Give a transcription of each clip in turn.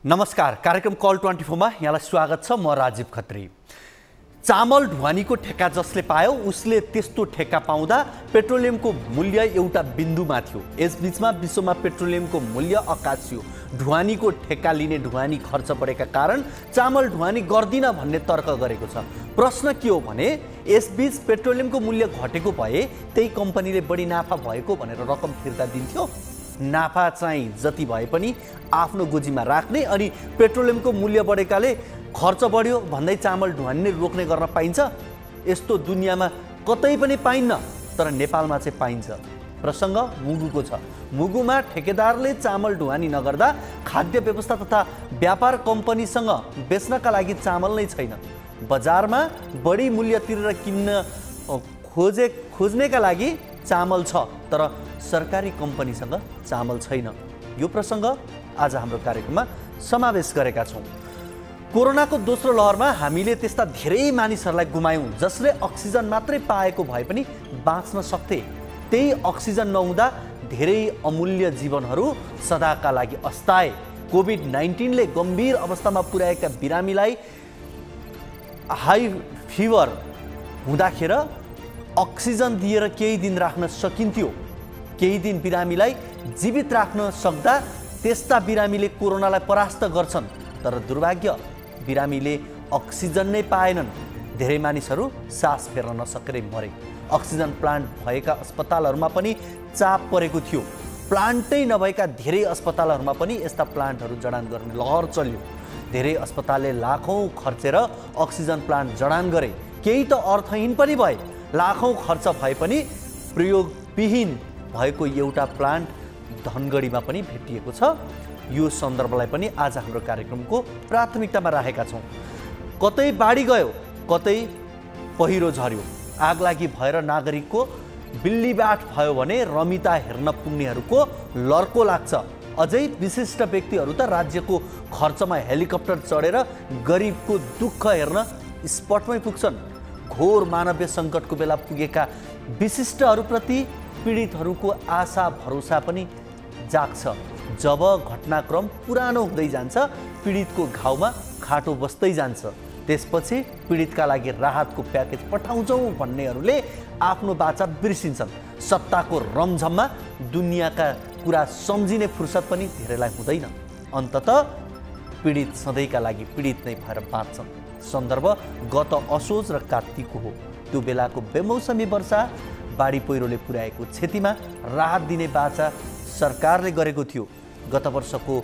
नमस्कार, कार्यक्रम कल 24 मा यहाँलाई स्वागत छ। म राजीव खत्री। चामल ढुवानीको ठेक्का जसले पायो उसले त्यस्तो ठेक्का पाउँदा पेट्रोलियमको मूल्य एउटा बिन्दुमा थियो। यसबीचमा विश्वमा पेट्रोलियमको मूल्य अकासियो। ढुवानीको ठेक्का लिने ढुवानी खर्च बढेका कारण चामल ढुवानी गर्दिन भन्ने तर्क गरेको छ। प्रश्न के हो भने यसबीच पेट्रोलियमको मूल्य घटेको भए त्यही कम्पनीले बढी नाफा भएको भनेर रकम फिर्ता दिन्थ्यो। नाफा चाहिँ जति भए पनि आफ्नो गोजीमा राख्ने अनि पेट्रोलियमको मूल्य बढेकाले खर्च बढ्यो भन्दै चामल ढुवानी नै रोक्ने गर्न पाइन्छ? यस्तो दुनियाँमा कतै पनि पाइन्न, तर नेपालमा चाहिँ पाइन्छ। प्रसङ्ग मुगुको छ। मुगुमा ठेकेदारले चामल ढुवानी नगर्दा खाद्य व्यवस्था तथा व्यापार कम्पनीसँग बेच्नका लागि चामल नै छैन। बजारमा बढी मूल्य तिरेर किन्न खोज्नेका लागि चामल छ, तर सरकारी कम्पनीसँग चामल छैन। यो प्रसङ्ग आज हाम्रो कार्यक्रममा समावेश गरेका छौँ। कोरोनाको दोस्रो लहरमा हामीले त्यस्ता धेरै मानिसहरूलाई गुमायौँ जसले अक्सिजन मात्रै पाएको भए पनि बाँच्न सक्थे। त्यही अक्सिजन नहुँदा धेरै अमूल्य जीवनहरू सदाका लागि अस्ताए। कोभिड-19ले गम्भीर अवस्थामा पुर्याएका बिरामीलाई हाई फिभर हुँदाखेर अक्सिजन दिएर केही दिन राख्न सकिन्थ्यो। केही दिन बिरामीलाई जीवित राख्न सक्दा त्यस्ता बिरामीले कोरोनालाई परास्त गर्छन्, तर दुर्भाग्य बिरामीले अक्सिजन नै पाएनन्। धेरै मानिसहरू सास फेर्न नसकेरै मरे। अक्सिजन प्लान्ट भएका अस्पतालहरूमा पनि चाप परेको थियो। प्लान्टै नभएका धेरै अस्पतालहरूमा पनि यस्ता प्लान्टहरू जडान गर्ने लहर चल्यो। धेरै अस्पतालले लाखौँ खर्चेर अक्सिजन प्लान्ट जडान गरे। केही त अर्थहीन पनि भए। लाखौँ खर्च भए पनि प्रयोगविहीन भएको एउटा प्लान्ट धनगढीमा पनि भेटिएको छ। यो सन्दर्भलाई पनि आज हाम्रो कार्यक्रमको प्राथमिकतामा राखेका छौँ। कतै बाढी गयो, कतै पहिरो झर्यो, आगलागी भएर नागरिकको बिल्लीबाट भयो भने रमिता हेर्न पुग्नेहरूको लर्को लाग्छ। अझै विशिष्ट व्यक्तिहरू त राज्यको खर्चमा हेलिकप्टर चढेर गरिबको दुःख हेर्न स्पटमै पुग्छन्। घोर मानवीय सङ्कटको बेला पुगेका विशिष्टहरूप्रति पीडितहरूको आशा भरोसा पनि जाग्छ। जब घटनाक्रम पुरानो हुँदै जान्छ, पीडितको घाउमा खाटो बस्दै जान्छ, त्यसपछि पीडितका लागि राहतको प्याकेज पठाउँछौँ भन्नेहरूले आफ्नो बाचा बिर्सिन्छन्। सत्ताको रमझममा दुनियाँका कुरा सम्झिने फुर्सद पनि धेरैलाई हुँदैन। अन्ततः पीडित सधैँका लागि पीडित नै भएर बाँच्छन्। सन्दर्भ गत असोज र कार्तिकको हो। त्यो बेलाको बेमौसमी वर्षा बाढी पहिरोले पुर्याएको क्षतिमा राहत दिने बाचा सरकारले गरेको थियो। गत वर्षको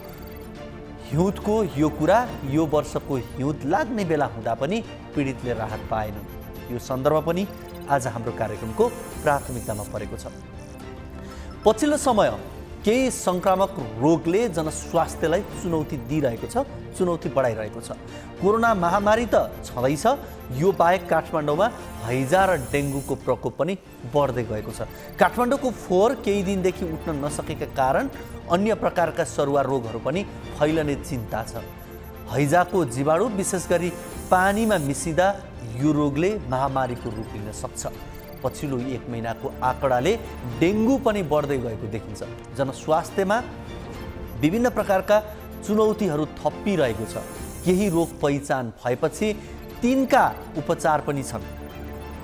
हिउँदको यो कुरा यो वर्षको हिउँद लाग्ने बेला हुँदा पनि पीडितले राहत पाएनन्। यो सन्दर्भ पनि आज हाम्रो कार्यक्रमको प्राथमिकतामा परेको छ। पछिल्लो समय केही सङ्क्रामक रोगले जनस्वास्थ्यलाई चुनौती दिइरहेको छ, चुनौती बढाइरहेको छ। कोरोना महामारी त छँदैछ, यो बाहेक काठमाडौँमा हैजा र डेङ्गुको प्रकोप पनि बढ्दै गएको छ। काठमाडौँको फोहोर केही दिनदेखि उठ्न नसकेका कारण अन्य प्रकारका सरुवा रोगहरू पनि फैलने चिन्ता छ। हैजाको जीवाणु विशेष गरी पानीमा मिसिँदा यो रोगले महामारीको रूप लिन सक्छ। पछिल्लो 1 महिनाको आँकडाले डेङ्गु पनि बढ्दै गएको देखिन्छ। जनस्वास्थ्यमा विभिन्न प्रकारका चुनौतीहरू थपिरहेको छ। केही रोग पहिचान भएपछि तिनका उपचार पनि छन्।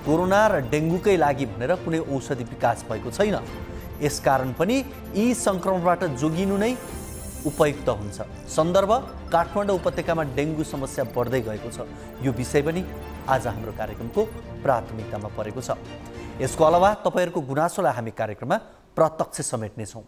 कोरोना र डेङ्गुकै लागि भनेर कुनै औषधि विकास भएको छैन। यसकारण पनि यी सङ्क्रमणबाट जोगिनु नै उपयुक्त हुन्छ। सन्दर्भ काठमाडौँ उपत्यकामा डेङ्गु समस्या बढ्दै गएको छ। यो विषय पनि आज हाम्रो कार्यक्रमको प्राथमिकतामा परेको छ। यसको अलावा तपाईँहरूको गुनासोलाई हामी कार्यक्रममा प्रत्यक्ष समेट्नेछौँ।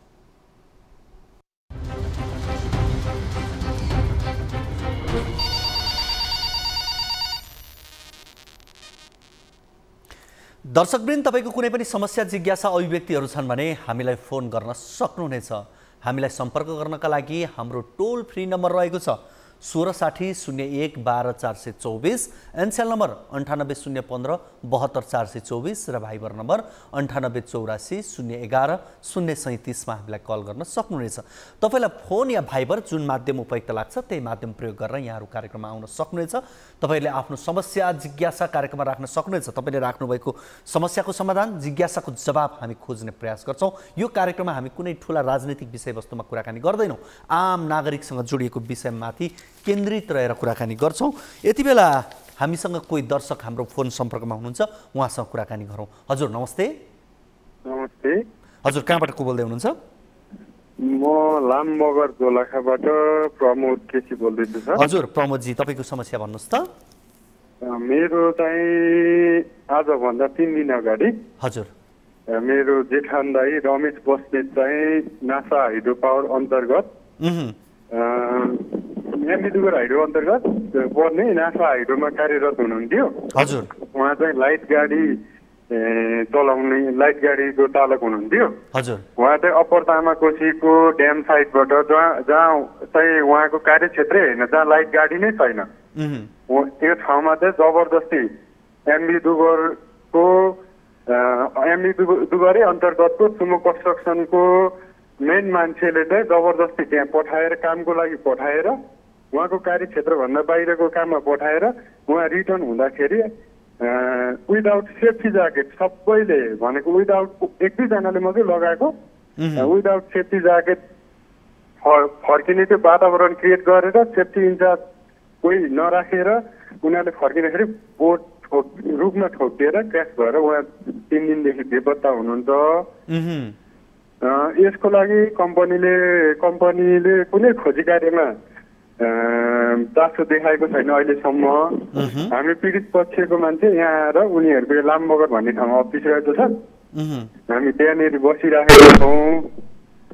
दर्शकवृन्द, तपाईँको कुनै पनि समस्या जिज्ञासा अभिव्यक्तिहरू छन् भने हामीलाई फोन गर्न सक्नुहुनेछ। हामीलाई सम्पर्क गर्नका लागि हाम्रो टोल फ्री नम्बर रहेको छ 1660 1 12 424, एनसेल नम्बर 98 015 72 424 र भाइबर नम्बर 98 84 011 037 मा हामीलाई कल गर्न सक्नुहुनेछ। तपाईलाई फोन या भाइबर जुन माध्यम उपयुक्त लाग्छ त्यही माध्यम प्रयोग गरेर यहाँहरू कार्यक्रममा आउन सक्नुहुनेछ। तपाईले आफ्नो समस्या जिज्ञासा कार्यक्रममा राख्न सक्नुहुनेछ। तपाईले राख्नु भएको समस्याको समाधान, जिज्ञासाको जवाब हामी खोज्ने प्रयास गर्छौं। यो कार्यक्रममा हामी कुनै ठूला राजनीतिक विषयवस्तुमा कुराकानी गर्दैनौं। आम नागरिकसँग जोडिएको विषयमाथि केन्द्रित रहेर कुराकानी गर्छौं। यति बेला हामीसँग कोही दर्शक हाम्रो फोन सम्पर्कमा हुनुहुन्छ, उहाँसँग कुराकानी गरौँ। हजुर नमस्ते। नमस्ते। हजुर कहाँबाट को बोल्दै हुनुहुन्छ? म लामबगर दोलखाबाट प्रमोद केसी बोल्दैछु सर। हजुर प्रमोदजी, तपाईको समस्या भन्नुस् त। मेरो चाहिँ आजभन्दा 3 दिन अगाडि हजुर मेरो जेठान दाई रमेश बस्नेत चाहिँ नासा हाइड्रो पावर अन्तर्गत एमबीडुगर हाइड्रो अन्तर्गत पर्ने नासा हाइड्रोमा कार्यरत हुनुहुन्थ्यो। हजुर उहाँ चाहिँ लाइट गाडी चलाउने, लाइट गाडीको चालक हुनुहुन्थ्यो। हजुर उहाँ चाहिँ अप्पर तामाकोसीको ड्याम साइडबाट जहाँ चाहिँ उहाँको कार्यक्षेत्रै होइन, जहाँ लाइट गाडी नै छैन, त्यो ठाउँमा चाहिँ जबरजस्ती एमबीडुगरै अन्तर्गतको सुमो कन्स्ट्रक्सनको मेन मान्छेले चाहिँ जबरजस्ती त्यहाँ पठाएर, कामको लागि पठाएर, उहाँको कार्यक्षेत्रभन्दा बाहिरको काममा पठाएर उहाँ रिटर्न हुँदाखेरि विदाउट सेफ्टी ज्याकेट, सबैले भनेको विदाउट, 1-2जनाले मात्रै लगाएको विदाउट सेफ्टी ज्याकेट फर्किने त्यो वातावरण क्रिएट गरेर सेफ्टी इन्चार्ज कोही नराखेर उनीहरूले फर्किँदाखेरि बोट रुखमा ठोकिएर क्र्यास भएर उहाँ 3 दिनदेखि बेपत्ता हुनुहुन्छ। यसको लागि कम्पनीले कुनै खोजी कार्यमा चासो देखाएको छैन अहिलेसम्म। हामी पीडित पक्षको मान्छे यहाँ र उनीहरूको लामबगर भन्ने ठाउँमा अफिस रहेको छ, हामी त्यहाँनिर बसिराखेका छौँ।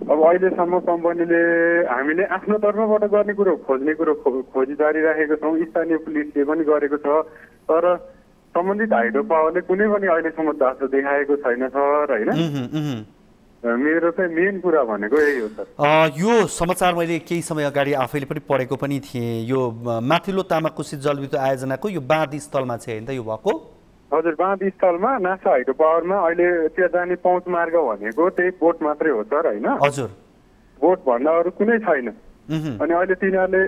अब अहिलेसम्म कम्पनीले हामीले आफ्नो तर्फबाट गर्ने कुरो, खोज्ने कुरो खोजी जारी राखेको छौँ। स्थानीय पुलिसले पनि गरेको छ, तर सम्बन्धित हाइड्रो पावरले कुनै पनि अहिलेसम्म चासो देखाएको छैन सर, होइन। मेरो चाहिँ मेन कुरा भनेको यही हो सर। यो समाचार मैले केही समय अगाडि आफैले पनि पढेको पनि थिएँ। यो माथिल्लो तामाकोसी जलविद्युत आयोजनाको यो बाँध स्थलमा चाहिँ होइन त यो भएको? हजुर, बाँध स्थलमा नासा हाइड्रो पावरमा अहिले त्यहाँ जाने पहुँच मार्ग भनेको त्यही बोट मात्रै हो सर, होइन। हजुर, बोट भन्दा अरू कुनै छैन। अनि अहिले तिनीहरूले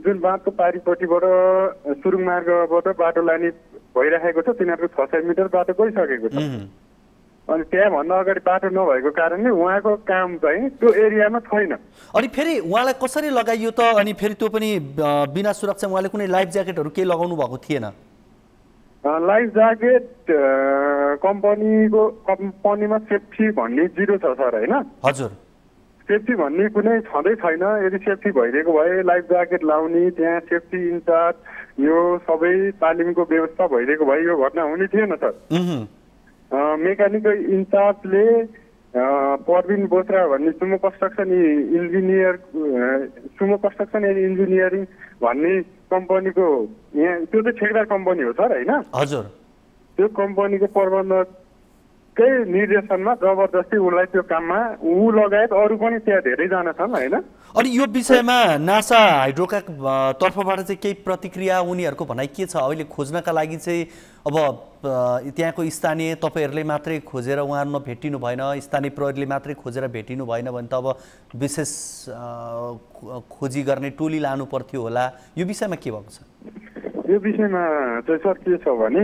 जुन बाँधको पारिपट्टिबाट सुरुङ मार्गबाट बाटो लाने भइराखेको छ, तिनीहरूको 600 मिटर बाटो गइसकेको छ। अनि त्यहाँभन्दा अगाडि बाटो नभएको कारणले उहाँको काम चाहिँ त्यो एरियामा छैन। अनि फेरि उहाँलाई कसरी लगाइयो त? अनि फेरि त्यो पनि बिना सुरक्षा, उहाँले कुनै लाइफ ज्याकेटहरू केही लगाउनु भएको थिएन? लाइफ ज्याकेट कम्पनीमा सेफ्टी भन्ने 0 छ सर, होइन। हजुर, सेफ्टी भन्ने कुनै छँदै छैन। यदि सेफ्टी भइदिएको भए लाइफ ज्याकेट लाउने, त्यहाँ सेफ्टी इन्चार्ज, यो सबै तालिमको व्यवस्था भइदिएको भए यो घटना हुने थिएन सर। मेकानिकल इन्चार्जले परविन बोत्रा भन्ने सुमो कन्स्ट्रक्सन एन्ड इन्जिनियरिङ भन्ने कम्पनीको, यहाँ त्यो चाहिँ ठेकेदार कम्पनी हो सर, होइन। हजुर, त्यो कम्पनीको प्रबन्धकै निर्देशनमा जबरजस्ती उसलाई त्यो काममा लगायत अरू पनि त्यहाँ धेरैजना छन्, होइन। अनि यो विषयमा नासा हाइड्रोका तर्फबाट चाहिँ केही प्रतिक्रिया, उनीहरूको भनाइ के छ? अहिले खोज्नका लागि चाहिँ अब त्यहाँको स्थानीय तपाईँहरूले मात्रै खोजेर उहाँहरू भेटिनु भएन, स्थानीय प्रहरीले मात्रै खोजेर भेटिनु भएन भने त अब विशेष खोजी गर्ने टोली लानु पर्थ्यो होला। यो विषयमा के भएको छ? यो विषयमा चाहिँ सर के छ भने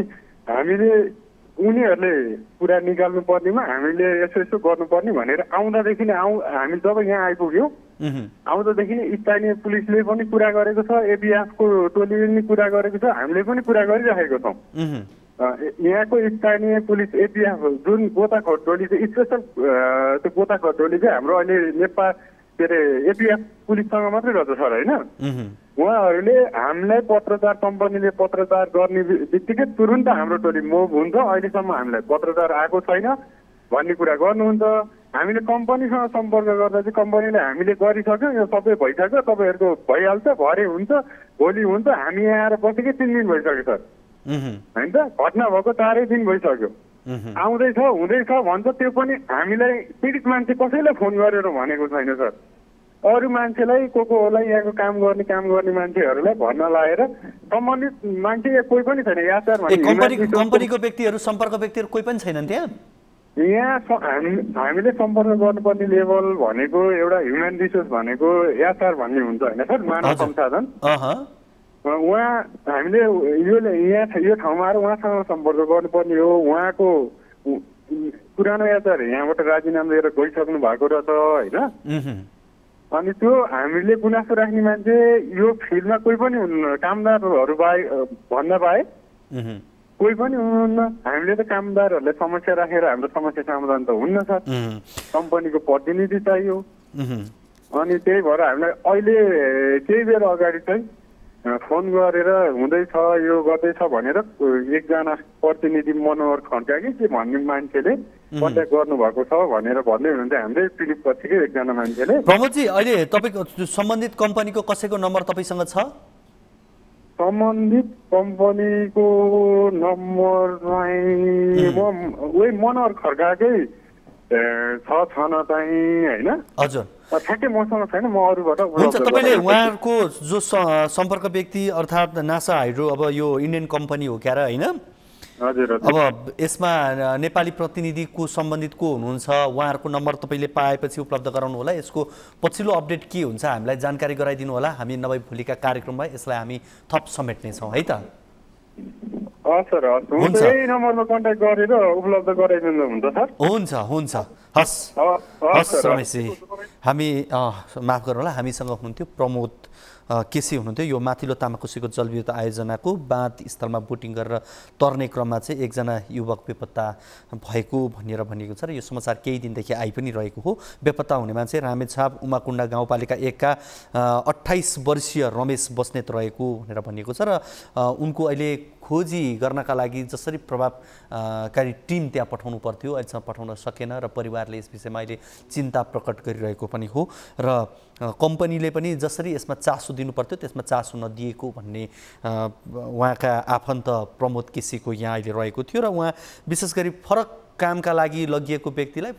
हामीले उनीहरूले कुरा निकाल्नु पर्नेमा हामीले यसो गर्नुपर्ने भनेर आउँदादेखि नै हामी जब यहाँ आइपुग्यौँ आउँदादेखि नै स्थानीय पुलिसले पनि कुरा गरेको छ, एबिएफको टोलीले पनि कुरा गरेको छ, हामीले पनि कुरा गरिराखेको छौँ। यहाँको स्थानीय पुलिस एबिएफ जुन गोताखोर टोली चाहिँ स्पेसल त्यो गोताखोर टोली चाहिँ हाम्रो अहिले नेपाल के अरे एबिएफ पुलिससँग मात्रै रहेछ सर, होइन। उहाँहरूले हामीलाई पत्रचार, कम्पनीले पत्रचार गर्ने बित्तिकै तुरुन्त हाम्रो टोली मुभ हुन्छ। अहिलेसम्म हामीलाई पत्रचार आएको छैन भन्ने कुरा गर्नुहुन्छ। हामीले कम्पनीसँग सम्पर्क गर्दा चाहिँ कम्पनीले हामीले गरिसक्यौँ, यो सबै भइसक्यो, तपाईँहरूको भइहाल्छ, भरे हुन्छ, भोलि हुन्छ। हामी यहाँ आएर बसेकै 3 दिन भइसक्यो सर, होइन त। घटना भएको 4 दिन भइसक्यो, आउँदैछ हुँदैछ भन्छ। त्यो पनि हामीलाई पीडित मान्छे कसैलाई फोन गरेर भनेको छैन सर। अरू मान्छेलाई कोलाई यहाँको काम गर्ने मान्छेहरूलाई भन्न लगाएर सम्बन्धित मान्छे कोही पनि छैन। यहाँ सर कम्पनीको व्यक्तिहरू सम्पर्क व्यक्तिहरू कोही पनि छैनन् त्यहाँ? यहाँ हामीले सम्पर्क गर्नुपर्ने लेभल भनेको एउटा ह्युमन रिसोर्स भनेको एचआर भन्ने हुन्छ होइन सर, मानव संसाधन। उहाँ हामीले यो ठाउँमा आएर उहाँसँग सम्पर्क गर्नुपर्ने हो। उहाँको पुरानो एचआर यहाँबाट राजीनामा लिएर गइसक्नु भएको रहेछ होइन। अनि त्यो हामीले गुनासो राख्ने मान्छे यो फिल्डमा कोही पनि हुनुहुन्न, कामदारहरू भन्न पाए कोही पनि हुनुहुन्न। हामीले त कामदारहरूले समस्या राखेर हाम्रो समस्या समाधान त हुन्न सर, कम्पनीको प्रतिनिधि चाहियो। अनि त्यही भएर हामीलाई अहिले केही बेर अगाडि चाहिँ फोन गरेर हुँदैछ यो गर्दैछ भनेर एकजना प्रतिनिधि मनोहर खड्का के भन्ने मान्छेले कन्ट्याक्ट गर्नुभएको छ भनेर भन्दै हुनुहुन्छ। हाम्रै पिलिप पछिकै एकजना मान्छेले। प्रमोदजी अहिले तपाईँको सम्बन्धित कम्पनीको कसैको नम्बर तपाईँसँग छ? सम्बन्धित कम्पनीको नम्बर उही मनोहर खड्काकै छ न चाहिँ होइन। हजुर ठ्याक्कै मसँग छैन, म अरूबाट। हुन्छ, तपाईँले उहाँहरूको जो सम्पर्क व्यक्ति अर्थात् नासा हाइड्रो अब यो इन्डियन कम्पनी हो क्या र होइन? हजुर। अब यसमा नेपाली प्रतिनिधिको सम्बन्धित को हुनुहुन्छ उहाँहरूको नम्बर तपाईँले पाएपछि उपलब्ध गराउनु होला। यसको पछिल्लो अपडेट के हुन्छ हामीलाई जानकारी गराइदिनु होला। हामी नभए भोलिका कार्यक्रममा यसलाई हामी थप समेट्नेछौँ है त। सर हुन्छ, यही नम्बरमा कन्ट्याक्ट गरेर उपलब्ध गराइदिनु हुन्छ सर। हुन्छ हुन्छ, हस् रमेशजी। हामी माफ गर्नु होला, हामीसँग हुनुहुन्थ्यो प्रमोद केसी हुनुहुन्थ्यो। यो माथिल्लो तामाकोसीको जलविद्युत आयोजनाको बाँध स्थलमा बोटिङ गरेर तर्ने क्रममा चाहिँ एकजना युवक बेपत्ता भएको भनेर भनिएको छ र यो समाचार केही दिनदेखि आइ पनि रहेको हो। बेपत्ता हुने मान्छे रामेछाप उमाकुण्डा गाउँपालिका 1 का 28 वर्षीय रमेश बस्नेत रहेको भनेर भनिएको छ र उनको अहिले खोजी गर्नका लागि जसरी प्रभावकारी टिम त्यहाँ पठाउनु पर्थ्यो अहिलेसम्म पठाउन सकेन र परिवारले यस विषयमा अहिले चिन्ता प्रकट गरिरहेको पनि हो र कम्पनीले पनि जसरी यसमा चासो दिनुपर्थ्यो त्यसमा चासो नदिएको भन्ने उहाँका आफन्त प्रमोद केसीको यहाँ अहिले रहेको थियो र उहाँ विशेष गरी फरक कामका लागि लगिएको व्यक्तिलाई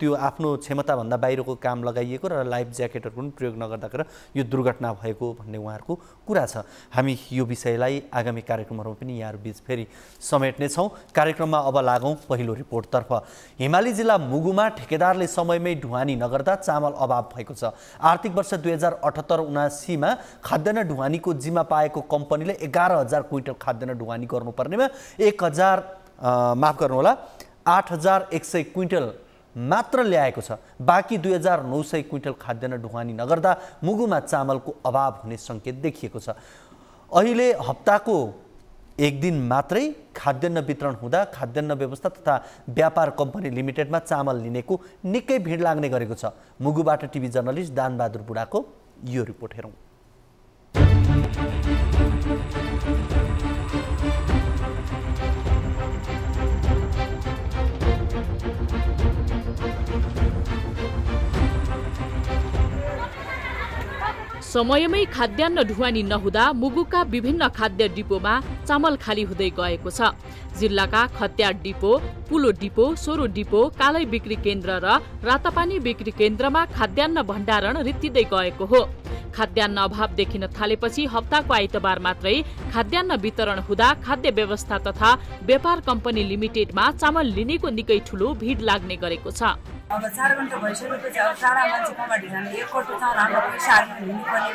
त्यो आफ्नो क्षमताभन्दा बाहिरको काम लगाइएको र लाइफ ज्याकेटहरू पनि प्रयोग नगर्दाखेरि यो दुर्घटना भएको भन्ने उहाँहरूको कुरा छ। हामी यो विषयलाई आगामी कार्यक्रमहरूमा पनि यहाँहरू बीच फेरि समेट्नेछौँ। कार्यक्रममा अब लागौँ पहिलो रिपोर्टतर्फ। हिमाली जिल्ला मुगुमा ठेकेदारले समयमै ढुवानी नगर्दा चामल अभाव भएको छ। आर्थिक वर्ष 2078-79 मा खाद्यान्न ढुवानीको जिम्मा पाएको कम्पनीले 11,000 क्विन्टल खाद्यान्न ढुवानी गर्नुपर्नेमा 8,100 क्विन्टल मात्र ल्याएको छ। बाँकी 2,900 क्विन्टल खाद्यान्न ढुवानी नगर्दा मुगुमा चामलको अभाव हुने सङ्केत देखिएको छ। अहिले हप्ताको एक दिन मात्रै खाद्यान्न वितरण हुँदा खाद्यान्न व्यवस्था तथा व्यापार कम्पनी लिमिटेडमा चामल लिनेको निकै भिड लाग्ने गरेको छ। मुगुबाट टिभी जर्नलिस्ट दानबहादुर बुढाको यो रिपोर्ट हेरौँ। समयमै खाद्यान्न ढुवानी नहुँदा मुगुका विभिन्न खाद्य डिपोमा चामल खाली हुँदै गएको छ। जिल्लाका खत्यार डिपो, पुलो डिपो, सोरो डिपो, कालै बिक्री केन्द्र र रातापानी बिक्री केन्द्रमा खाद्यान्न भण्डारण रित्तिँदै गएको हो। खाद्यान्न अभाव देखिन थालेपछि हप्ताको आइतबार मात्रै खाद्यान्न वितरण हुँदा खाद्य व्यवस्था तथा व्यापार कम्पनी लिमिटेडमा चामल लिनेको निकै ठूलो भिड लाग्ने गरेको छ। अब 4 घण्टा भइसकेपछि अब टाढा मान्छे कमाइ जाने एक कोटो चामल हाम्रो पैसा हुनुपर्ने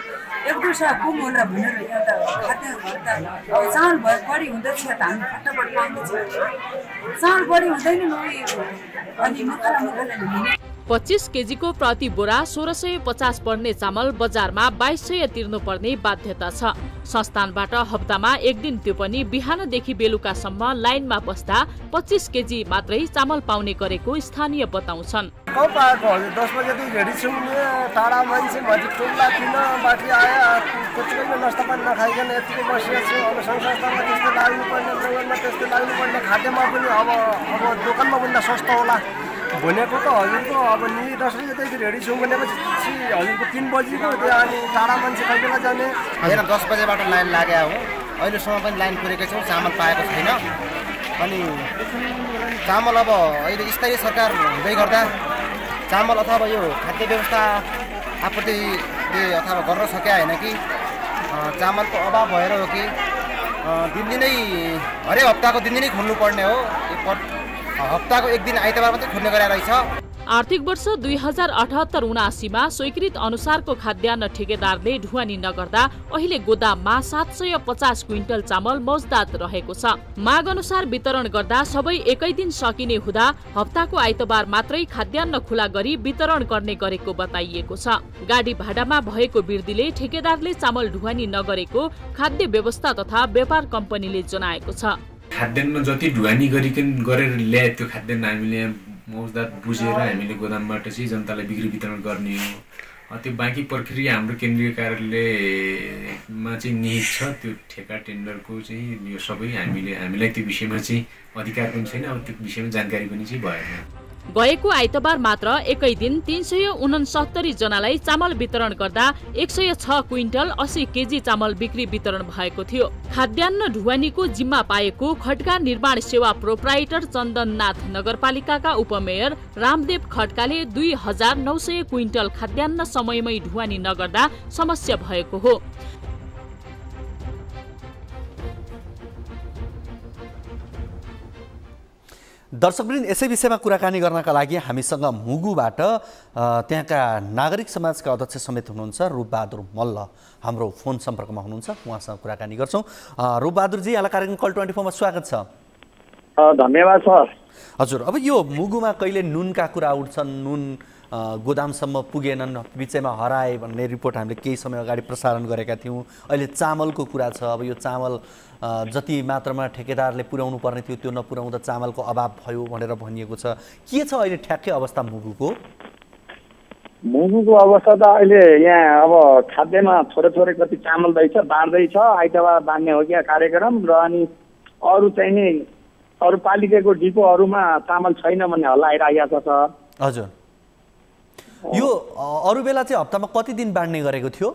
एक दुसरा कुम भनेर भनेर एउटा खाद्य गर्दा अब चामल बढी हुँदैछ त हामी फटाफट पाउँदैछ। चामल बढी हुँदैन अनि मुखाले 25 केजीको प्रति बोरा 1650 पर्ने चामल बजारमा 2200 तिर्नुपर्ने बाध्यता छ। संस्थानबाट हप्तामा एक दिन त्यो पनि बिहानदेखि बेलुकासम्म लाइनमा बस्दा 25 केजी मात्रै चामल पाउने गरेको स्थानीय बताउँछन्। भनेको त हजुरको अब नि 10 बजेदेखि रेडी छौँ भनेपछि हजुरको 3 बजीको त्यो अनि टाढा मान्छे कहिले बेला जाने होइन 10 बजेबाट लाइन लाग्यो हो। अहिलेसम्म पनि लाइन पुगेकै छौँ, चामल पाएको छैन। अनि चामल अब अहिले स्थायी सरकार हुँदै गर्दा चामल अथवा यो खाद्य व्यवस्था आपूर्तिले अथवा गर्न सकेका होइन कि चामलको अभाव भएर हो कि दिनदिनै हरेक हप्ताको दिनदिनै खोल्नुपर्ने हो, हप्ताको एक दिन आइतबार मात्रै खोल्ने गरेर रहेछ। आर्थिक वर्ष 2078-79 स्वीकृत अनुसारको खाद्यान्न ठेकेदारले ढुवानी नगर्दा अहिले गोदाममा 750 क्विन्टल चामल मौजदात रहेको छ। माग अनुसार वितरण गर्दा सबै एकै दिन सकिने हुँदा हप्ताको आइतबार मात्रै खाद्यान्न खुला गरी वितरण गर्ने गरेको बताइएको छ। गाडी भाडामा भएको वृद्धिले ठेकेदारले चामल ढुवानी नगरेको खाद्य व्यवस्था तथा व्यापार कम्पनीले जनाएको छ। खाद्यान्न जति ढुवानी गरेर ल्याए त्यो खाद्यान्न हामीले मौजदात बुझेर हामीले गोदामबाट चाहिँ जनतालाई बिक्री वितरण गर्ने हो। त्यो बाँकी प्रक्रिया हाम्रो केन्द्रीय कार्यालयमा चाहिँ निहित छ। त्यो ठेका टेन्डरको चाहिँ यो सबै हामीलाई त्यो विषयमा चाहिँ अधिकार पनि छैन, अब त्यो विषयमा जानकारी पनि चाहिँ भएन। गएको आइतबार मात्र एकै दिन 369 जनालाई चामल वितरण गर्दा 106 क्विन्टल 80 केजी चामल बिक्री वितरण भएको थियो। खाद्यान्न ढुवानीको जिम्मा पाएको खड्का निर्माण सेवा प्रोप्राइटर चन्दननाथ नगरपालिकाका उपमेयर रामदेव खड्काले 2900 क्विन्टल खाद्यान्न समयमै ढुवानी नगर्दा समस्या भएको हो। दर्शकवृन्द, यसै विषयमा कुराकानी गर्नका लागि हामीसँग मुगुबाट त्यहाँका नागरिक समाजका अध्यक्ष समेत हुनुहुन्छ रूपबहादुर मल्ल हाम्रो फोन सम्पर्कमा हुनुहुन्छ। उहाँसँग कुराकानी गर्छौँ। रूपबहादुरजी, यहाँलाई कार्यक्रम कल 24 मा स्वागत छ। धन्यवाद सर। हजुर, अब यो मुगुमा कहिले नुनका कुरा उठ्छन्, नुन गोदामसम्म पुगेनन्, बिचैमा हराए भन्ने रिपोर्ट हामीले केही समय अगाडि प्रसारण गरेका थियौँ। अहिले चामलको कुरा छ। अब यो चामल जति मात्रामा ठेकेदारले पुर्याउनु पर्ने थियो त्यो नपुर्याउँदा चामलको अभाव भयो भनेर भनिएको छ। के छ अहिले ठ्याक्कै अवस्था मुगुको? मुगुको अवस्था त अहिले यहाँ अब खाद्यमा थोरै कति चामल बाँड्दैछ, आइतबार बाँड्ने हो क्या कार्यक्रम। र अनि अरू चाहिँ नि अरू पालिकाको डिपोहरूमा चामल छैन भन्ने हल्ला आइरहेको छ सर। हजुर, यो अरू बेला चाहिँ हप्तामा कति दिन बाँड्ने गरेको थियो?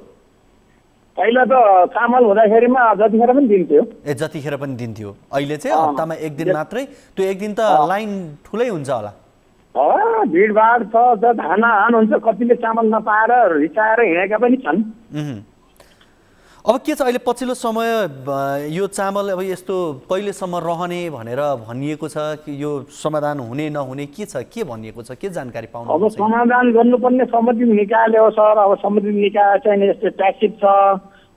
पहिला त चामल हुँदाखेरिमा जतिखेर पनि दिन्थ्यो। जतिखेर पनि दिन्थ्यो। अहिले चाहिँ हप्तामा एक दिन मात्रै। त्यो एक दिन त लाइन ठुलै हुन्छ होला। भिडभाड छ, धान हुन्छ, कतिले चामल नपाएर रिसाएर हिँडेका पनि छन्। अब के छ अहिले पछिल्लो समय यो चामल अब यस्तो कहिलेसम्म रहने भनेर भनिएको छ कि यो समाधान हुने नहुने के छ, के भनिएको छ, के जानकारी पाउनु? अब समाधान गर्नुपर्ने सम्बन्धित निकायले हो सर। अब सम्बन्धित निकाय चाहिँ यस्तो प्यासिभ छ,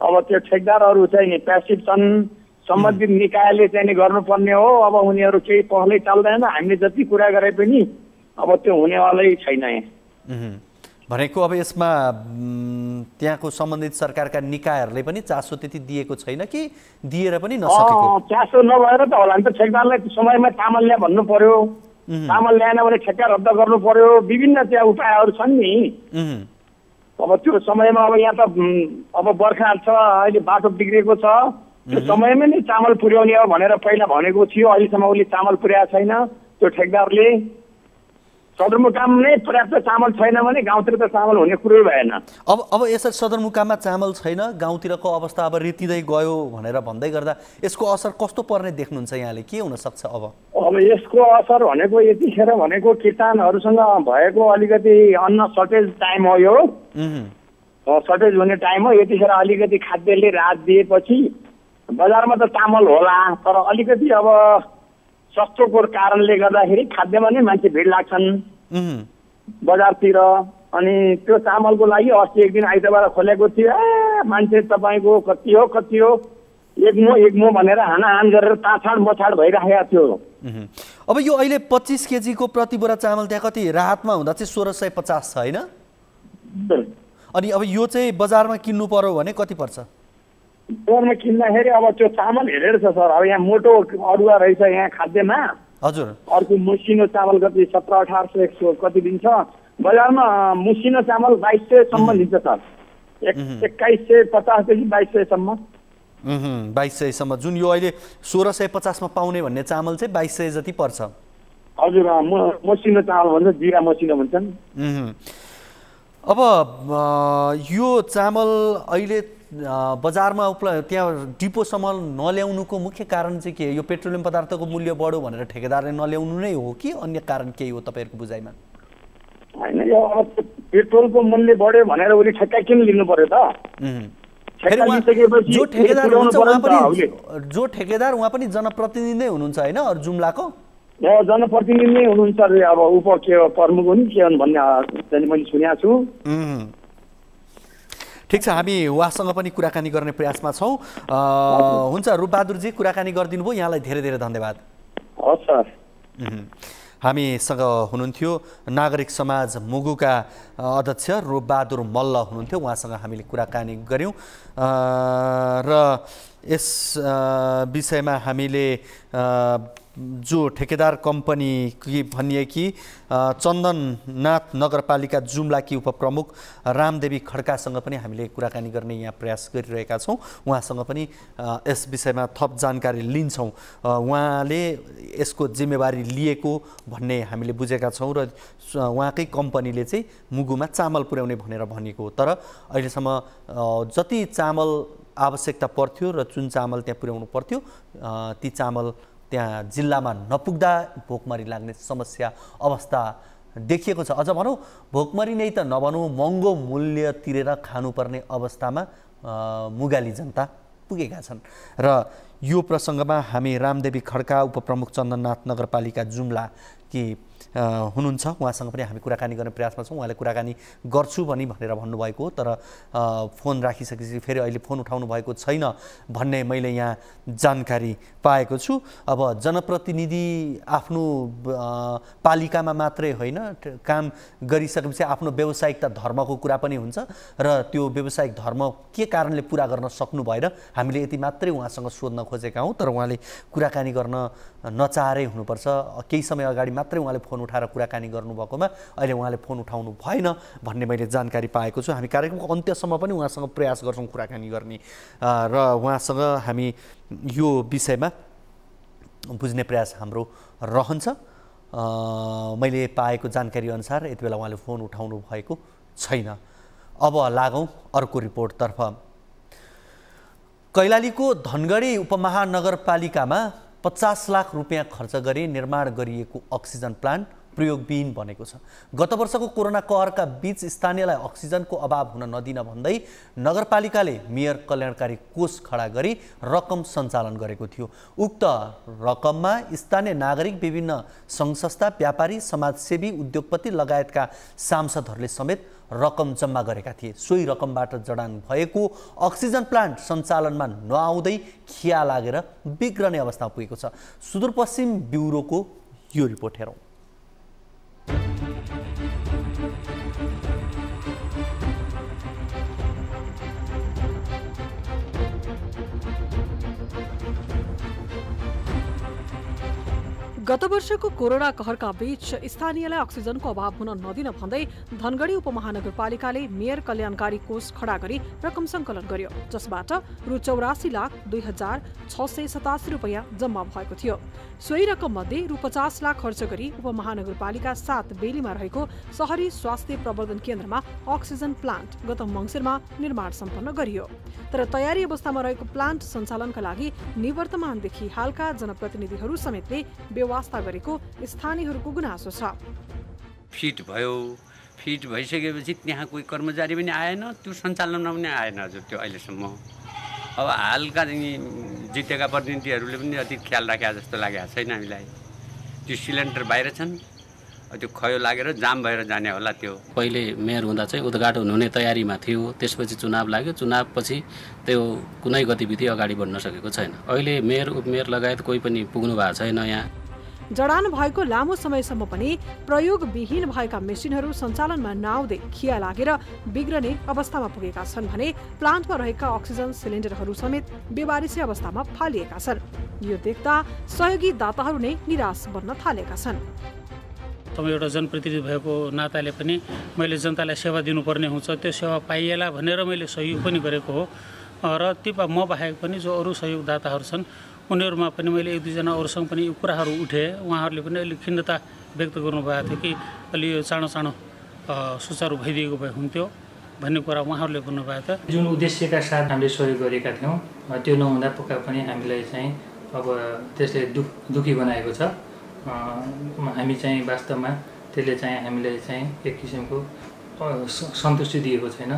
अब त्यो ठेकदारहरू चाहिँ प्यासिभ छन्। सम्बन्धित निकायले चाहिँ गर्नुपर्ने हो। अब उनीहरू केही पहलै चल्दैन। हामीले जति कुरा गरे पनि अब त्यो हुनेवालै छैन। भनेको अब यसमा त्यहाँको सम्बन्धित सरकारका निकायहरूले पनि चासो त्यति दिएको छैन कि दिएर पनि नसकेको? चासो नभएर त होला नि त। ठेकदारलाई समयमा चामल ल्याए भन्नु पर्यो, चामल ल्याएन भने ठेक्का रद्द गर्नु पर्यो। विभिन्न त्यहाँ उपायहरू छन् नि। अब त्यो समयमा अब यहाँ त अब बर्खा छ, अहिले बाटो बिग्रेको छ, त्यो समयमै नै चामल पुर्याउने हो भनेर पहिला भनेको थियो। अहिलेसम्म उसले चामल पुर्याएको छैन त्यो ठेकदारले। सदरमुकाम नै पर्याप्त चामल छैन भने गाउँतिर त चामल हुने कुरै भएन। अब यसरी सदरमुकाममा चामल छैन, गाउँतिरको अवस्था अब रितिँदै गयो भनेर भन्दै गर्दा यसको असर कस्तो पर्ने देख्नुहुन्छ यहाँले? के हुन सक्छ अब यसको असर भनेको यतिखेर भनेको किसानहरूसँग भएको अलिकति अन्न सर्टेज टाइम हो। यो सर्टेज हुने टाइम हो। यतिखेर अलिकति खाद्यले राहत दिएपछि बजारमा त चामल होला, तर अलिकति अब सस्तोको कारणले गर्दाखेरि खाद्यमा नै मान्छे भिड लाग्छन् बजारतिर। अनि त्यो चामलको लागि अस्ति एक दिन आइतबार खोलेको थियो। मान्छे तपाईँको कति हो एक मो भनेर हानाहान गरेर ताछाड मछाड भइरहेको थियो। अब यो अहिले 25 केजीको प्रति बोरा चामल त्यहाँ कति राहतमा हुँदा चाहिँ 1650 छ होइन? अनि अब यो चाहिँ बजारमा किन्नु पर्यो भने कति पर्छ? बजारमा किन्दाखेरि अब त्यो चामल हेरेर छ सर। अब यहाँ मोटो अरुवा रहेछ यहाँ खाद्यमा। हजुर, अर्को मुसिनो चामल कति 1700-1800 कति दिन्छ। बजारमा मुसिनो चामल 2200 सम्म दिन्छ सर। 2150 देखि 2200 सम्म। 2200 सम्म, जुन यो अहिले 1650 मा पाउने भन्ने चामल चाहिँ 2200 जति पर्छ। हजुर, मसिनो चामल भन्छ, जिरा मसिनो भन्छन्। अब यो चामल अहिले बजारमा त्यहाँ डिपोसम्म नल्याउनुको मुख्य कारण चाहिँ के? यो पेट्रोलियम पदार्थको मूल्य बढ्यो भनेर ठेकेदारले नल्याउनु नै हो कि अन्य कारण केही हो तपाईँहरूको बुझाइमा? होइन, यो पेट्रोलको मूल्य बढ्यो भनेर उसले ठेक्का किन लिनु पर्यो त? जो ठेकेदार हुनुहुन्छ उहाँ पनि जो ठेकेदार उहाँ पनि जनप्रतिनिधि नै हुनुहुन्छ हैन जुम्लाको? जनप्रतिनिधि नै हुनुहुन्छ रे। अब उप के प्रमुख हुन् के हुन् भन्ने चाहिँ मैले सुनेको छु। ठिक छ, हामी उहाँसँग पनि कुराकानी गर्ने प्रयासमा छौँ। हुन्छ रूपबहादुरजी, कुराकानी गरिदिनु भयो, यहाँलाई धेरै धेरै धन्यवाद। हस् सर। हामीसँग हुनुहुन्थ्यो नागरिक समाज मुगुका अध्यक्ष रूपबहादुर मल्ल हुनुहुन्थ्यो, उहाँसँग हामीले कुराकानी गऱ्यौँ र यस विषयमा हामीले जो ठेकेदार कम्पनी की भनिए कि चन्दननाथ नगरपालिका जुम्लाकी उपप्रमुख रामदेवी खड्कासँग पनि हामीले कुराकानी गर्ने यहाँ प्रयास गरिरहेका छौँ। उहाँसँग पनि यस विषयमा थप जानकारी लिन्छौँ। उहाँले यसको जिम्मेवारी लिएको भन्ने हामीले बुझेका छौँ र उहाँकै कम्पनीले चाहिँ मुगुमा चामल पुर्याउने भनेर भनेको हो। तर अहिलेसम्म जति चामल आवश्यकता पर्थ्यो र जुन चामल त्यहाँ पुर्याउनु पर्थ्यो ती चामल त्यहाँ जिल्लामा नपुग्दा भोकमरी लाग्ने समस्या अवस्था देखिएको छ। अझ भनौँ भोकमरी नै त नभनौँ, महँगो मूल्य तिरेर खानुपर्ने अवस्थामा मुगाली जनता पुगेका छन्। र यो प्रसङ्गमा हामी रामदेवी खड्का उपप्रमुख चन्दननाथ नगरपालिका जुम्ला कि हुनुहुन्छ, उहाँसँग पनि हामी कुराकानी गर्ने प्रयासमा छौँ। उहाँले कुराकानी गर्छु भनेर भन्नुभएको हो, तर फोन राखिसकेपछि फेरि अहिले फोन उठाउनु भएको छैन भन्ने मैले यहाँ जानकारी पाएको छु। अब जनप्रतिनिधि आफ्नो पालिकामा मात्रै होइन, काम गरिसकेपछि आफ्नो व्यावसायिकता धर्मको कुरा पनि हुन्छ र त्यो व्यावसायिक धर्म के कारणले पुरा गर्न सक्नु भएर हामीले यति मात्रै उहाँसँग सोध्न खोजेका हौँ। तर उहाँले कुराकानी गर्न नचाहेरै हुनुपर्छ। केही समय अगाडि मात्रै उहाँले फोन उठाएर कुराकानी गर्नुभएकोमा अहिले उहाँले फोन उठाउनु भएन भन्ने मैले जानकारी पाएको छु। हामी कार्यक्रमको अन्त्यसम्म पनि उहाँसँग प्रयास गर्छौँ कुराकानी गर्ने र उहाँसँग हामी यो विषयमा बुझ्ने प्रयास हाम्रो रहन्छ। मैले पाएको जानकारी अनुसार यति बेला उहाँले फोन उठाउनु भएको छैन। अब लागौँ अर्को रिपोर्टतर्फ। कैलालीको धनगढी उपमहानगरपालिकामा 50 लाख रुपियाँ खर्च गरी निर्माण गरिएको अक्सिजन प्लान्ट प्रयोगविहीन बनेको छ। गत वर्षको कोरोना कहरका बीच स्थानीयलाई अक्सिजनको अभाव हुन नदिन भन्दै नगरपालिकाले मेयर कल्याणकारी कोष खडा गरी रकम सञ्चालन गरेको थियो। उक्त रकममा स्थानीय नागरिक, विभिन्न सङ्घ संस्था, व्यापारी, समाजसेवी, उद्योगपति लगायतका सांसदहरूले समेत रकम जम्मा गरेका थिए। सोही रकमबाट जडान भएको अक्सिजन प्लान्ट सञ्चालनमा नआउँदै खिया लागेर बिग्रने अवस्थामा पुगेको छ। सुदूरपश्चिम ब्युरोको यो रिपोर्ट हेरौँ। गत वर्षको कोरोना कहरका बीच स्थानीयलाई अक्सिजनको अभाव हुन नदिन भन्दै धनगढी उपमहानगरपालिकाले मेयर कल्याणकारी कोष खडा गरी रकम सङ्कलन गर्यो, जसबाट रु 84,02,687 रुपियाँ जम्मा भएको थियो। सोही रकम मध्ये रु 50 लाख खर्च गरी उपमहानगरपालिका 7 बेलीमा रहेको शहरी स्वास्थ्य प्रवर्धन केन्द्रमा अक्सिजन प्लान्ट गत मङ्सिरमा निर्माण सम्पन्न गरियो। तर तयारी अवस्थामा रहेको प्लान्ट सञ्चालनका लागि निवर्तमानदेखि हालका जनप्रतिनिधिहरू समेतले व्यवस्था गरेको स्थानीयहरूको गुनासो छ। फिट भयो, फिट भइसकेपछि त्यहाँ कोही कर्मचारी पनि आएन, त्यो सञ्चालनमा पनि आएन हजुर त्यो अहिलेसम्म। अब हालका जितेका प्रतिनिधिहरूले पनि अति ख्याल राखेका जस्तो लागेको छैन हामीलाई। त्यो सिलिन्डर बाहिर छन्, त्यो खयो लागेर जाम भएर जाने होला। त्यो पहिले मेयर हुँदा चाहिँ उद्घाटन हुने तयारीमा थियो, त्यसपछि चुनाव लाग्यो, चुनावपछि त्यो कुनै गतिविधि अगाडि बढ्न सकेको छैन। अहिले मेयर, उपमेयर लगायत कोही पनि पुग्नु भएको छैन यहाँ। जडान भएको लामो समयसम्म पनि प्रयोगविहीन भएका मेसिनहरू सञ्चालनमा नआउँदै खिया लागेर बिग्रने अवस्थामा पुगेका छन् भने प्लान्टमा रहेका अक्सिजन सिलिन्डरहरू समेत बेवारिसी अवस्थामा फालिएका छन्। यो देख्दा सहयोगी दाताहरू नै निराश बन्न थालेका छन्। एउटा जनप्रतिनिधि भएको नाताले पनि मैले जनतालाई सेवा दिनुपर्ने हुन्छ, त्यो सेवा पाइएला भनेर मैले सहयोग पनि गरेको हो। र त्यो म बाहेक पनि जो अरू सहयोगदाताहरू छन् उनीहरूमा पनि मैले एक दुईजना अरूसँग पनि यो कुराहरू उठे, उहाँहरूले पनि अलिक खिन्नता व्यक्त गर्नुभएको थियो कि अलि यो चाँडो सुचारू भइदिएको भए हुन्थ्यो भन्ने कुरा उहाँहरूले भन्नुभएको थियो। जुन उद्देश्यका साथ हामीले सहयोग गरेका थियौँ त्यो नहुँदा पक्का पनि हामीलाई चाहिँ अब त्यसले दुखी बनाएको छ। हामी चाहिँ वास्तवमा त्यसले चाहिँ हामीलाई चाहिँ एक किसिमको सन्तुष्टि दिएको छैन।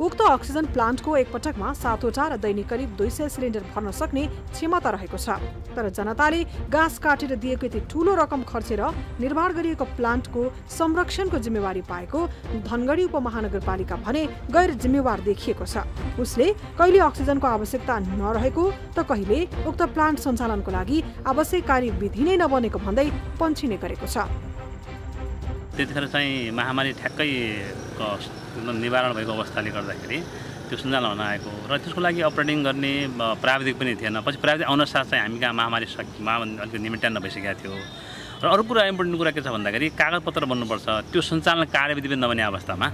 उक्त अक्सिजन प्लान्टको एकपटकमा 7वटा र दैनिक करिब 200 सिलिन्डर भर्न सक्ने क्षमता रहेको छ। तर जनताले घाँस काटेर दिएको यति ठूलो रकम खर्चेर निर्माण गरिएको प्लान्टको संरक्षणको जिम्मेवारी पाएको धनगढी उपमहानगरपालिका भने गैर जिम्मेवार देखिएको छ। उसले कहिले अक्सिजनको आवश्यकता नरहेको त कहिले उक्त प्लान्ट सञ्चालनको लागि आवश्यक कार्यविधि नै नबनेको भन्दै पन्छिने गरेको छ। त्यतिखेर चाहिँ महामारी ठ्याक्कै निवारण भएको अवस्थाले गर्दाखेरि त्यो सञ्चालन हुन आएको र त्यसको लागि अपरेटिङ गर्ने प्राविधिक पनि थिएन। पछि प्राविधिक आउन साथ चाहिँ हामी कहाँ महामारी अलिकति निमिट्यान्न भइसकेको थियो। र अरू कुरा इम्पोर्टेन्ट कुरा के छ भन्दाखेरि कागजपत्र बन्नुपर्छ, त्यो सञ्चालन कार्यविधि पनि नबने अवस्थामा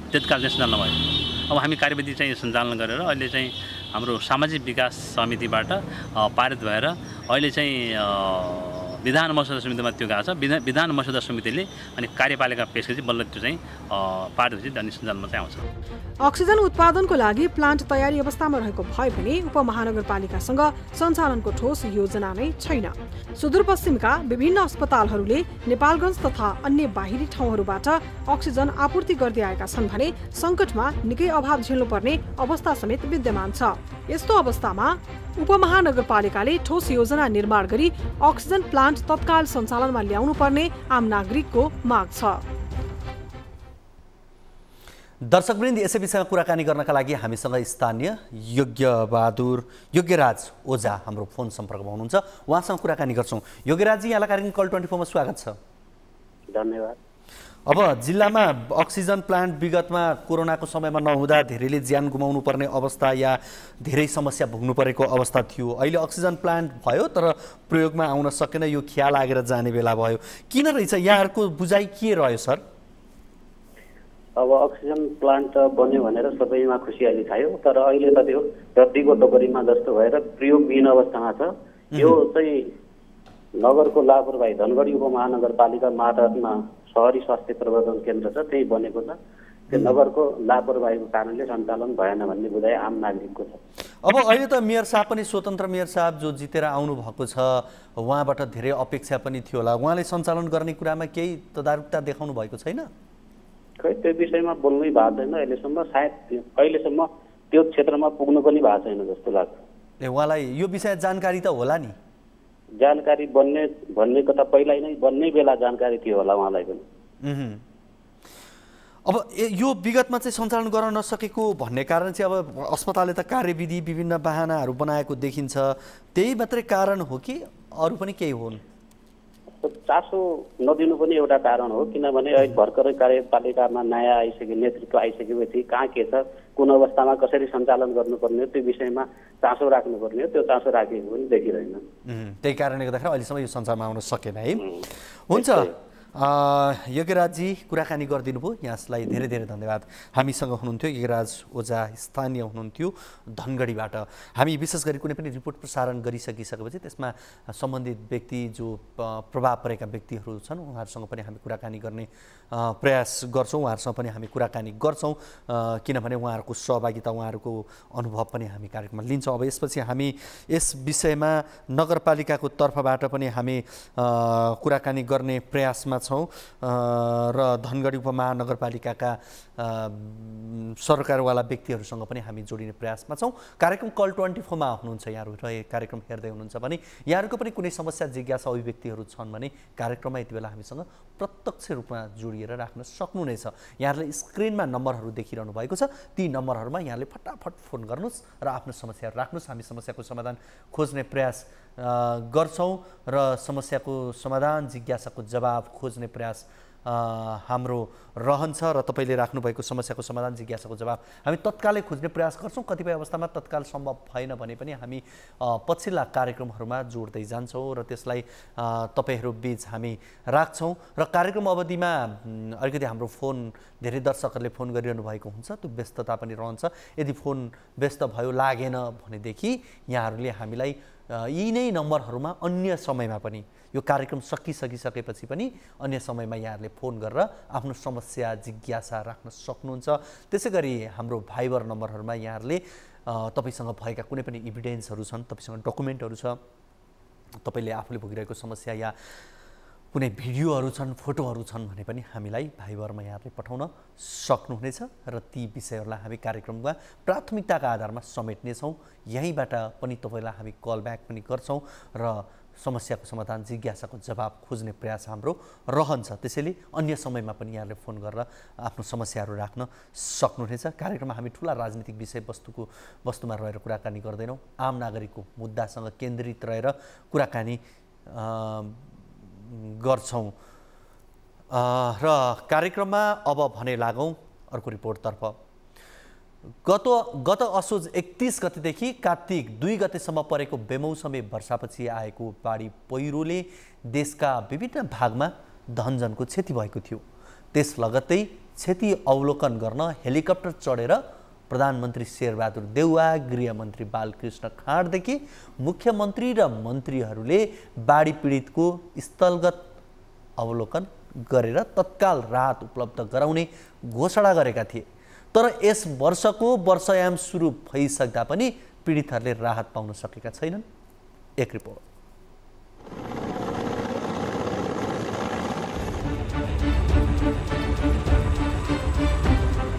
त्यतिकाल चाहिँ सञ्चालन नभयो। अब हामी कार्यविधि चाहिँ सञ्चालन गरेर अहिले चाहिँ हाम्रो सामाजिक विकास समितिबाट पारित भएर अहिले चाहिँ विधान मसौदा समितिमा त्यो गएको छ। विधान मसौदा समितिले अनि कार्यपालिका पेश गरेपछि बल्ल त्यो चाहिँ पारित भएपछि अनि सञ्चालनमा चाहिँ आउँछ। अक्सिजन उत्पादनको लागि प्लान्ट तयारी अवस्थामा रहेको भए पनि उपमहानगरपालिकासँग सञ्चालनको ठोस योजना नै छैन। सुदूरपश्चिमका विभिन्न अस्पतालहरूले नेपालगञ्ज तथा अन्य बाहिरी ठाउँहरूबाट अक्सिजन आपूर्ति गर्दै आएका छन् भने सङ्कटमा निकै अभाव झेल्नुपर्ने अवस्था समेत विद्यमान छ। यस्तो अवस्थामा उपमहानगरपालिकाले ठोस योजना निर्माण गरी अक्सिजन प्लान्ट तत्काल सञ्चालनमा ल्याउनु पर्ने आम नागरिकको माग छ। दर्शकवृन्द, यसै विषयमा कुराकानी गर्नका लागि हामीसँग स्थानीय योग्यराज ओझा हाम्रो फोन सम्पर्कमा हुनुहुन्छ। उहाँसँग कुराकानी गर्छौँ। योग्यराजजी, यहाँलाई कार्यक्रम कल 24 मा स्वागत छ। धन्यवाद। अब जिल्लामा अक्सिजन प्लान्ट विगतमा कोरोनाको समयमा नहुँदा धेरैले ज्यान गुमाउनु पर्ने अवस्था या धेरै समस्या भोग्नु परेको अवस्था थियो। अहिले अक्सिजन प्लान्ट भयो तर प्रयोगमा आउन सकेन, यो ख्याल लागेर जाने बेला भयो। किन रहेछ? यहाँहरूको बुझाइ के रह्यो सर? अब अक्सिजन प्लान्ट बन्यो भनेर सबैमा खुसियाली खायो, तर अहिले त त्यो रद्दीको टोकरीमा जस्तो भएर प्रयोगविहीन अवस्थामा छ। यो चाहिँ नगरको लापरवाही, धनगढी उपमहानगरपालिका मातहतमा सहरी स्वास्थ्य प्रवर्धन केन्द्र छ, त्यही बनेको छ। त्यो नगरको लापरवाहीको कारणले सञ्चालन भएन भन्ने बुझाइ आम नागरिकको छ। अब अहिले त मेयर साहब पनि स्वतन्त्र मेयर साहब जो जितेर आउनु भएको छ, उहाँबाट धेरै अपेक्षा पनि थियो होला। उहाँले सञ्चालन गर्ने कुरामा केही तदारुकता देखाउनु भएको छैन? खै त्यो विषयमा बोल्नै भएको छैन अहिलेसम्म। सायद अहिलेसम्म त्यो क्षेत्रमा पुग्नु पनि भएको छैन जस्तो लाग्छ। उहाँलाई यो विषय जानकारी त होला नि? जानकारी भन्नेको त पहिल्यै नै बन्ने बेला जानकारी थियो होला उहाँलाई पनि। अब यो विगतमा चाहिँ सञ्चालन गर्न नसकेको भन्ने कारण चाहिँ अब अस्पतालले त कार्यविधि विभिन्न बहानाहरू बनाएको देखिन्छ, त्यही मात्रै कारण हो कि अरू पनि केही हुन्? चासो नदिनु पनि एउटा कारण हो, किनभने अहिले भर्खरै कार्यपालिकामा नयाँ नेतृत्व आइसकेपछि कहाँ के छ, कुन अवस्थामा कसरी सञ्चालन गर्नुपर्ने हो त्यो विषयमा चासो राख्नुपर्ने हो, त्यो चासो राखेको पनि देखिरहेन। त्यही कारणले गर्दाखेरि अहिलेसम्म यो सञ्चारमा आउन सकेन है। हुन्छ योग्यराजजी, कुराकानी गरिदिनु भयो, यहाँलाई धेरै धेरै धन्यवाद। हामीसँग हुनुहुन्थ्यो योग्यराज ओझा, स्थानीय हुनुहुन्थ्यो धनगढीबाट। हामी विशेष गरी कुनै पनि रिपोर्ट प्रसारण गरिसकिसकेपछि त्यसमा सम्बन्धित व्यक्ति जो प्रभाव परेका व्यक्तिहरू छन् उहाँहरूसँग पनि हामी कुराकानी गर्ने प्रयास गर्छौँ, उहाँहरूसँग पनि हामी कुराकानी गर्छौँ, किनभने उहाँहरूको सहभागिता, उहाँहरूको अनुभव पनि हामी कार्यक्रममा लिन्छौँ। अब यसपछि हामी यस विषयमा नगरपालिकाको तर्फबाट पनि हामी कुराकानी गर्ने प्रयासमा छौँ र धनगढी उपमहानगरपालिकाका सरकारवाला व्यक्तिहरूसँग पनि हामी जोडिने प्रयासमा छौँ। कार्यक्रम कल 24 मा हुनुहुन्छ यहाँहरू र कार्यक्रम हेर्दै हुनुहुन्छ भने यहाँहरूको पनि कुनै समस्या जिज्ञासा अभिव्यक्तिहरू छन् भने कार्यक्रममा यति बेला हामीसँग प्रत्यक्ष रूपमा जोडिएर राख्न सक्नुहुनेछ। यहाँहरूले स्क्रिनमा नम्बरहरू देखिरहनु भएको छ, ती नम्बरहरूमा यहाँले फटाफट फोन गर्नुहोस् र आफ्नो समस्याहरू राख्नुहोस्। हामी समस्याको समाधान खोज्ने प्रयास गर्छौँ र समस्याको समाधान, जिज्ञासाको जवाब खोज्ने प्रयास हाम्रो रहन्छ र तपाईँले राख्नुभएको समस्याको समाधान, जिज्ञासाको जवाब हामी तत्कालै खोज्ने प्रयास गर्छौँ। कतिपय अवस्थामा तत्काल सम्भव भएन भने पनि हामी पछिल्ला कार्यक्रमहरूमा जोड्दै जान्छौँ र त्यसलाई तपाईँहरू बीच हामी राख्छौँ। र कार्यक्रम अवधिमा अलिकति हाम्रो फोन धेरै दर्शकहरूले फोन गरिरहनु भएको हुन्छ, त्यो व्यस्तता पनि रहन्छ। यदि फोन व्यस्त भयो, लागेन भनेदेखि यहाँहरूले हामीलाई यी नै नम्बरहरूमा अन्य समयमा पनि, यो कार्यक्रम सकिसकेपछि पनि अन्य समयमा यहाँहरूले फोन गरेर आफ्नो समस्या, जिज्ञासा राख्न सक्नुहुन्छ। त्यसै गरी हाम्रो भाइबर नम्बरहरूमा यहाँहरूले तपाईँसँग भएका कुनै पनि इभिडेन्सहरू छन्, तपाईँसँग डकुमेन्टहरू छ, तपाईँले आफूले भोगिरहेको समस्या या कुनै भिडियोहरू छन्, फोटोहरू छन् भने पनि हामीलाई भाइबरमा यहाँले पठाउन सक्नुहुनेछ र ती विषयहरूलाई हामी कार्यक्रममा प्राथमिकताका आधारमा समेट्नेछौँ। यहीँबाट पनि तपाईँलाई हामी कल ब्याक पनि गर्छौँ र समस्याको समाधान, जिज्ञासाको जवाब खोज्ने प्रयास हाम्रो रहन्छ। त्यसैले अन्य समयमा पनि यहाँले फोन गरेर आफ्नो समस्याहरू राख्न सक्नुहुनेछ। कार्यक्रममा हामी ठुला राजनीतिक वस्तुमा रहेर कुराकानी गर्दैनौँ। आम नागरिकको मुद्दासँग केन्द्रित रहेर कुराकानी गर्छौँ र कार्यक्रममा अब भने लागौँ अर्को रिपोर्टतर्फ। गत असोज 31 गतेदेखि कार्तिक 2 गतेसम्म परेको बेमौसमी वर्षापछि आएको बाढी पहिरोले देशका विभिन्न भागमा धनजनको क्षति भएको थियो। त्यस लगत्तै क्षति अवलोकन गर्न हेलिकप्टर चढेर प्रधानमन्त्री शेरबहादुर देउवा, गृहमन्त्री बालकृष्ण खाँडदेखि मुख्यमन्त्री र मन्त्रीहरूले बाढी पीडितको स्थलगत अवलोकन गरेर तत्काल राहत उपलब्ध गराउने घोषणा गरेका थिए। तर यस वर्षको वर्षायाम सुरु भइसक्दा पनि पीडितहरूले राहत पाउन सकेका छैनन्। एक रिपोर्ट।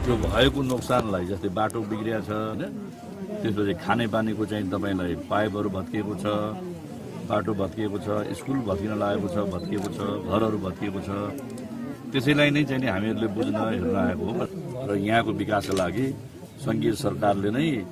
त्यो भएको नोक्सानलाई, जस्तै बाटो बिग्रिया छ हैन, त्यसपछि खानेपानीको चाहिँ तपाईलाई पाइपहरू भत्किएको छ, बाटो भत्किएको छ, स्कुल भत्किन लागेको छ, भत्किएको छ, घरहरू भत्किएको छ। त्यसैलाई नै चाहिँ हामीहरूले बुझ्न हेर्न आएको हो र यहाँको विकासका लागि सङ्घीय सरकारले नै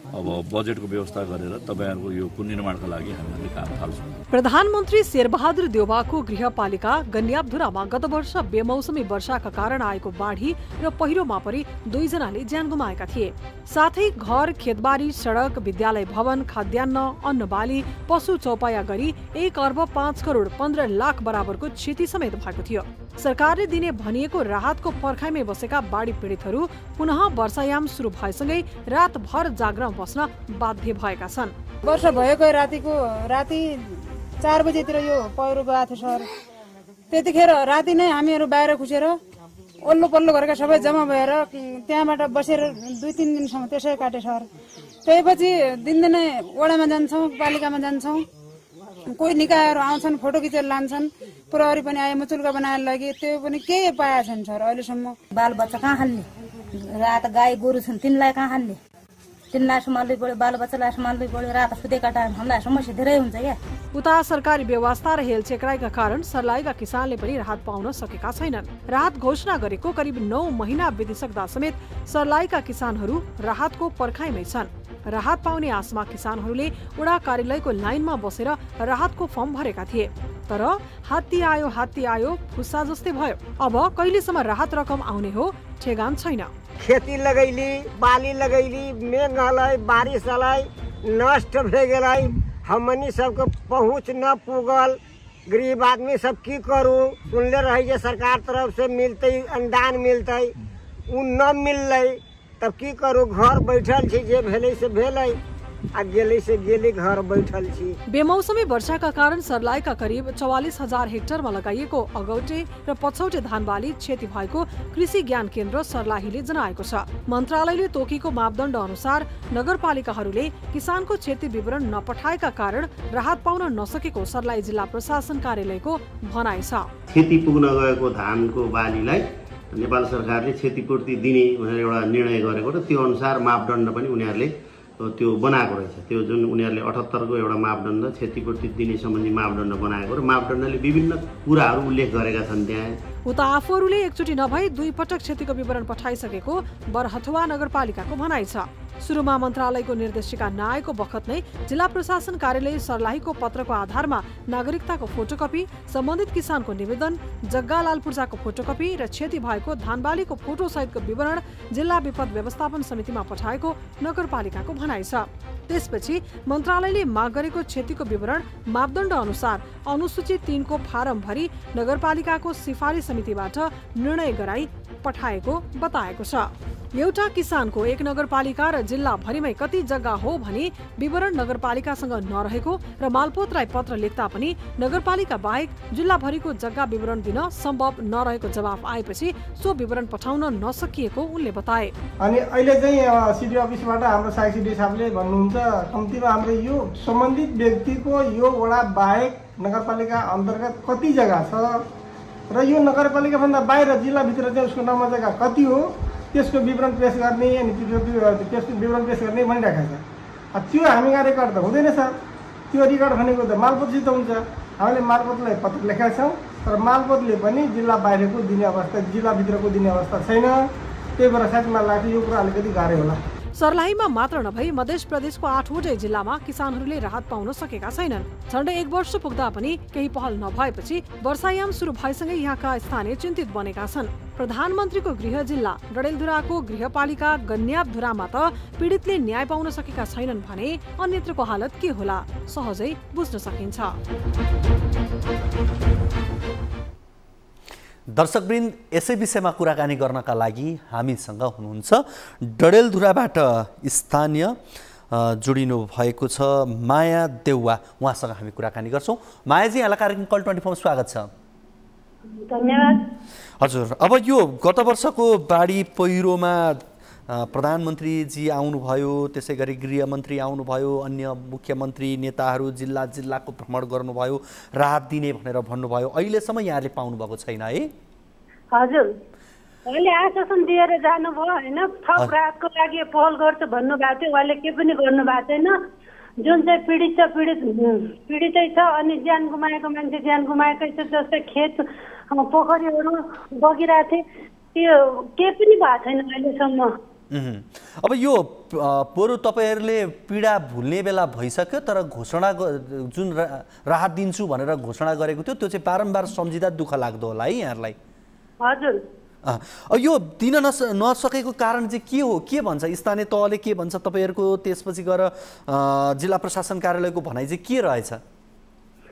अब बजेटको व्यवस्था गरेर तपाईहरुको यो पुनर्निर्माणका लागि हामीले काम थाल्छौँ। प्रधानमन्त्री शेरबहादुर देउवाको गृहपालिका गन्याबधुरामा गत वर्ष बेमौसमी वर्षाका कारण आएको बाढी र पहिरोमा परि 2 जनाले ज्यान गुमाएका थिए। साथै घर, खेतबारी, सडक, विद्यालय भवन, खाद्यान्न, अन्नबाली, पशु चौपाया गरी 1 अर्ब 5 करोड 15 लाख बराबरको क्षति समेत भएको थियो। सरकारले दिने भनिएको राहतको पर्खाइमै बसेका बाढी पीडितहरू पुनः वर्षायाम सुरु भएसँगै रातभर जाग्न बस्न बाध्य भएका छन्। वर्षा भएको राति 4 बजेतिर यो पहिरो गएको थियो सर। त्यतिखेर राति नै हामीहरू बाहिर खुसेर ओल्लो पल्लो गरेका सबै जम्मा भएर त्यहाँबाट बसेर 2-3 दिनसम्म त्यसै काटे सर। त्यसपछि दिनदिनै वडामा जान्छौँ, पालिकामा जान्छौँ, कोही निकायहरू आउँछन्, फोटो खिचेर लान्छन्, प्रहरी पनि आए मुचुल्का बनाएर लगे, त्यो पनि केही पाएका छैन सर अहिलेसम्म। बाल बच्चा कहाँ हाल्ने, रात गाई गोरु छन् तिनलाई कहाँ हाल्ने, तिनलाई सम्हाल्दै पऱ्यो, बाल बच्चालाई सम्हाल्दै पऱ्यो। रात सुतेका टाइम हामीलाई समस्या धेरै हुन्छ क्या। उता सरकारी व्यवस्था र हेलचेक्राइका कारण सर्लाहीका किसानले पनि राहत पाउन सकेका छैनन्। राहत घोषणा गरेको करिब 9 महिना बितिसक्दा समेत सर्लाहीका किसानहरू राहतको पर्खाइमै छन्। राहत पाउने आशमा किसानहरूले वडा कार्यालयको लाइनमा बसेर राहतको फर्म भरेका थिए। तर हात्ती आयो फुस्सा जस्तै भयो। अब कहिलेसम्म राहत रकम आउने हो ठेगान छैन। खेती लगैली, बाली लगैली, मेघ आलै, बारिश आलै, नष्ट भए गेलै, हमनी सबके पहुँच न पुगल। गरीब आदमी सब की करू, सुनले रही जे सरकार तरफ से मिलते अनुदान मिलते, उ न मिललै, तब की करू, घर बैठल छी, जे भेलै से भेलै, आ गेलै से गेलै, घर बैठल छी। बेमौसमी वर्षाका कारण सर्लाहीका करिब 44,000 हेक्टरमा लगाइएको अगौटे र पछौटे धान बाली क्षति भएको कृषि ज्ञान केन्द्र सर्लाहीले जनाएको छ। मन्त्रालयले तोकेको मापदण्ड अनुसार नगरपालिकाहरूले किसानको क्षति विवरण नपठाएका कारण राहत पाउन नसकेको सर्लाही जिल्ला प्रशासन कार्यालयको भनाइ छ। क्षति पुग्न गएको धानको बालीलाई नेपाल सरकारले क्षतिपूर्ति दिने भनेर एउटा निर्णय गरेको र त्यो अनुसार मापदण्ड पनि उनीहरूले त्यो बनाएको रहेछ। त्यो जुन उनीहरूले 78 को एउटा मापदण्ड क्षतिपूर्ति दिने सम्बन्धी मापदण्ड बनाएको र मापदण्डले विभिन्न कुराहरू उल्लेख गरेका छन्। त्यहाँ उता आफूहरूले एकचोटि नभई 2 पटक क्षतिको विवरण पठाइसकेको बरहथुवा नगरपालिकाको भनाइ छ। सुरुमा मन्त्रालयको निर्देशिका नआएको बखत नै जिल्ला प्रशासन कार्यालय सर्लाहीको पत्रको आधारमा नागरिकताको फोटोकपी, सम्बन्धित किसानको निवेदन, जग्गालाल पूर्जाको फोटोकपी र क्षति भएको धानबालीको फोटो सहितको विवरण जिल्ला विपद व्यवस्थापन समितिमा पठाएको नगरपालिकाको भनाइ छ। त्यसपछि मन्त्रालयले माग गरेको क्षतिको विवरण मापदण्ड अनुसार अनुसूची 3 को फारम भरी नगरपालिकाको सिफारिस समितिबाट निर्णय गराई पठाएको बताएको छ। एउटा किसानको एक नगरपालिका र जिल्लाभरिमै कति जग्गा हो भनी विवरण नगरपालिकासँग नरहेको र मालपोतलाई पत्र लेख्दा पनि नगरपालिका बाहेक जिल्लाभरिको जग्गा विवरण दिन सम्भव नरहेको जवाफ आएपछि सो विवरण पठाउन नसकिएको उनले बताए। अनि अहिले चाहिँ सिडी अफिसबाट हाम्रो सहायक सिडी साहबले भन्नुहुन्छ कम्तीमा हाम्रो यो सम्बन्धित व्यक्तिको यो वडा बाहेक नगरपालिका अन्तर्गत कति जग्गा छ र यो नगरपालिकाभन्दा बाहिर जिल्लाभित्र चाहिँ उसको नम्बर जग्गा कति हो त्यसको विवरण पेश गर्ने अनि त्यसको विवरण पेश गर्ने भनिराखेको छ। त्यो हामीमा रेकर्ड त हुँदैन सर। त्यो रेकर्ड भनेको त मालपोतसित हुन्छ। हामीले मालपोतलाई पत्र लेखेका छौँ तर मालपोतले पनि जिल्ला बाहिरको दिने अवस्था जिल्लाभित्रको दिने अवस्था छैन। त्यही भएर सायद मलाई लाग्छ यो कुरा अलिकति गाह्रो होला। सर्लाहीमा मात्र नभई मध्य प्रदेशको 8वटै जिल्लामा किसानहरूले राहत पाउन सकेका छैनन्। झण्डै 1 वर्ष पुग्दा पनि केही पहल नभएपछि वर्षायाम सुरु भएसँगै यहाँका स्थानीय चिन्तित बनेका छन्। प्रधानमन्त्रीको गृह जिल्ला डडेलधुराको गृहपालिका गन्याबधुरामा त पीडितले न्याय पाउन सकेका छैनन् भने अन्यत्रको हालत के होला सहजै बुझ्न सकिन्छ। दर्शकवृन्द, यसै विषयमा कुराकानी गर्नका लागि हामीसँग हुनुहुन्छ डडेलधुराबाट स्थानीय जोडिनु भएको छ माया देउवा। उहाँसँग हामी कुराकानी गर्छौँ। मायाजी, यहाँलाई कार्यक्रम कल 24 स्वागत छ। धन्यवाद। हजुर, अब यो गत वर्षको बाढी पहिरोमा प्रधानमन्त्रीजी आउनुभयो, त्यसै गरी गृहमन्त्री आउनुभयो, अन्य मुख्यमन्त्री नेताहरू जिल्लाको भ्रमण गर्नुभयो, राहत दिने भनेर भन्नुभयो। अहिलेसम्म यहाँले पाउनुभएको छैन है? हजुर, अहिले आश्वासन दिएर जानुभयो होइन, थप राहतको लागि पहल गर्छु भन्नुभएको थियो। उहाँले के पनि गर्नुभएको छैन। जुन चाहिँ पीडित छ पीडितै छ अनि ज्यान गुमाएको मान्छे ज्यान गुमाएकै छ। जस्तै खेत पोखरीहरू बगिरहेको थिए त्यो केही पनि भएको छैन अहिलेसम्म। अब यो बरु तपाईँहरूले पीडा भुल्ने बेला भइसक्यो तर घोषणा जुन राहत दिन्छु भनेर घोषणा गरेको थियो त्यो चाहिँ बारम्बार सम्झिँदा दुःख लाग्दो होला है यहाँहरूलाई? हजुर। यो दिन नसकेको कारण चाहिँ के हो? के भन्छ स्थानीय तहले, के भन्छ तपाईँहरूको? त्यसपछि गएर जिल्ला प्रशासन कार्यालयको भनाइ चाहिँ के रहेछ?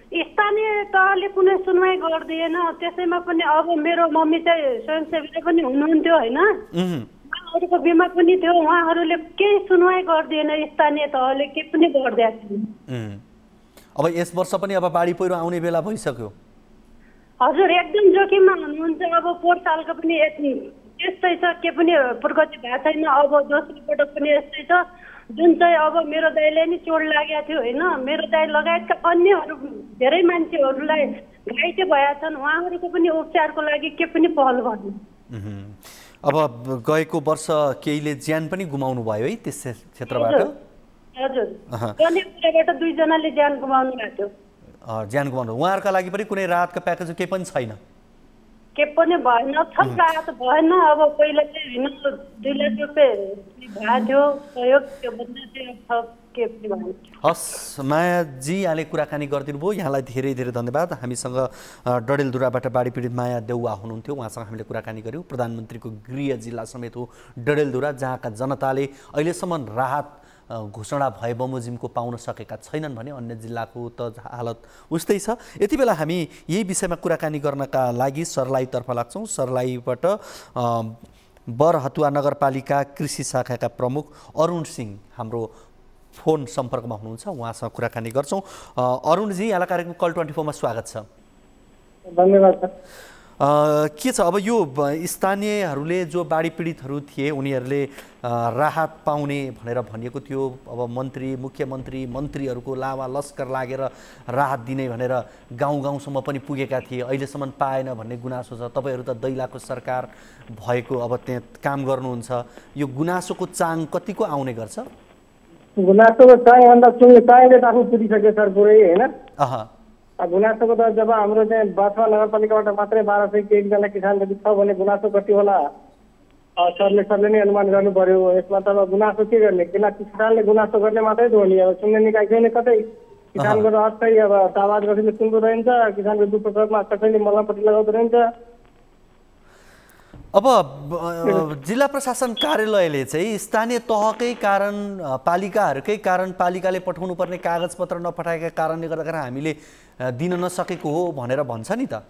स्थानीय तहले कुनै सुनवाई गर्दिएन। त्यसैमा पनि अब मेरो मम्मी चाहिँ स्वयंसेवी पनि हुनुहुन्थ्यो होइन, उहाँहरूको बिमा पनि थियो। उहाँहरूले केही सुनवाई गर्दिएन। स्थानीय तहले केही पनि गर्दैन। अब यस वर्ष पनि अब बाढी पहिरो आउने बेला भइसक्यो। हजुर, एकदम जोखिममा हुनुहुन्छ। अब पोहोर सालको पनि यस्तै छ, के पनि प्रगति भएको छैन। अब दोस्रो पटक पनि यस्तै छ। जुन चाहिँ अब मेरो दाइलाई नि चोट लागेको थियो होइन, मेरो दाइ लगायतका अन्यहरू धेरै मान्छेहरूलाई घाइते भएका छन्। उहाँहरूको पनि उपचारको लागि के पनि पहल गर्नु। अब गएको वर्ष केहीले ज्यान पनि गुमाउनु भयो है त्यस क्षेत्रबाट? हजुर, कन्यापुराबाट 2 जनाले ज्यान गुमाउनु भएको थियो। ज्यान गुमाउनु, उहाँहरूका लागि पनि कुनै राहतको प्याकेज केही पनि छैन? के पनि भएन, थप राहत भएन। अब पहिला चाहिँ 2 लाख रुपियाँ भएको थियो सहयोग, त्यो भन्दा चाहिँ थप के पनि भएन। हस् मायाजी, यहाँले कुराकानी गरिदिनु भयो, यहाँलाई धेरै धेरै धन्यवाद। हामीसँग डडेलधुराबाट बाढी पीडित माया देउवा हुनुहुन्थ्यो, उहाँसँग हामीले कुराकानी गऱ्यौँ। प्रधानमन्त्रीको गृह जिल्ला समेत हो डडेलधुरा, जहाँका जनताले अहिलेसम्म राहत घोषणा भए बमोजिमको पाउन सकेका छैनन् भने अन्य जिल्लाको त हालत उस्तै छ। यति बेला हामी यही विषयमा कुराकानी गर्नका लागि सर्लाहीतर्फ लाग्छौँ। सर्लाहीबाट बरहतुवा नगरपालिका कृषि शाखाका प्रमुख अरुण सिंह हाम्रो फोन सम्पर्कमा हुनुहुन्छ, उहाँसँग कुराकानी गर्छौँ। अरुणजी, यहाँलाई कार्यक्रम कल 24 मा स्वागत छ। धन्यवाद। के छ अब यो स्थानीयहरूले जो बाढी पीडितहरू थिए उनीहरूले राहत पाउने भनेर भनिएको थियो। अब मुख्यमन्त्री मन्त्रीहरूको लावा लस्कर लागेर राहत दिने भनेर गाउँ गाउँसम्म पनि पुगेका थिए, अहिलेसम्म पाएन भन्ने गुनासो छ। तपाईँहरू त दैलाको सरकार भएको अब त्यहाँ काम गर्नुहुन्छ, यो गुनासोको चाङ कतिको आउने गर्छ? गुनासोको चाङभन्दा चाङले त आफू पुगिसक्यो सर पुरै होइन। गुनासोको त जब हाम्रो चाहिँ बाछवा नगरपालिकाबाट मात्रै 1200 के एकजना किसान जति छ भने गुनासो कति होला सरले नै अनुमान गर्नु पर्यो। यसमा त अब गुनासो के गर्ने? किसानले गुनासो गर्ने मात्रै त हो नि। अब सुन्ने निकाय छैन कतै। किसानको रहर चाहिँ अब आवाज कसैले सुन्दो रहन्छ, किसानको दुःख सर्मा कसैले मल्लपट्टि लगाउँदो रहन्छ। अब जिल्ला प्रशासन कार्यालयले चाहिँ स्थानीय तहकै कारण, पालिकाहरूकै कारण, पालिकाले पठाउनु पर्ने कागजपत्र नपठाएका कारणले गर्दाखेरि हामीले दिन नसकेको हो भनेर भन्छ नि त।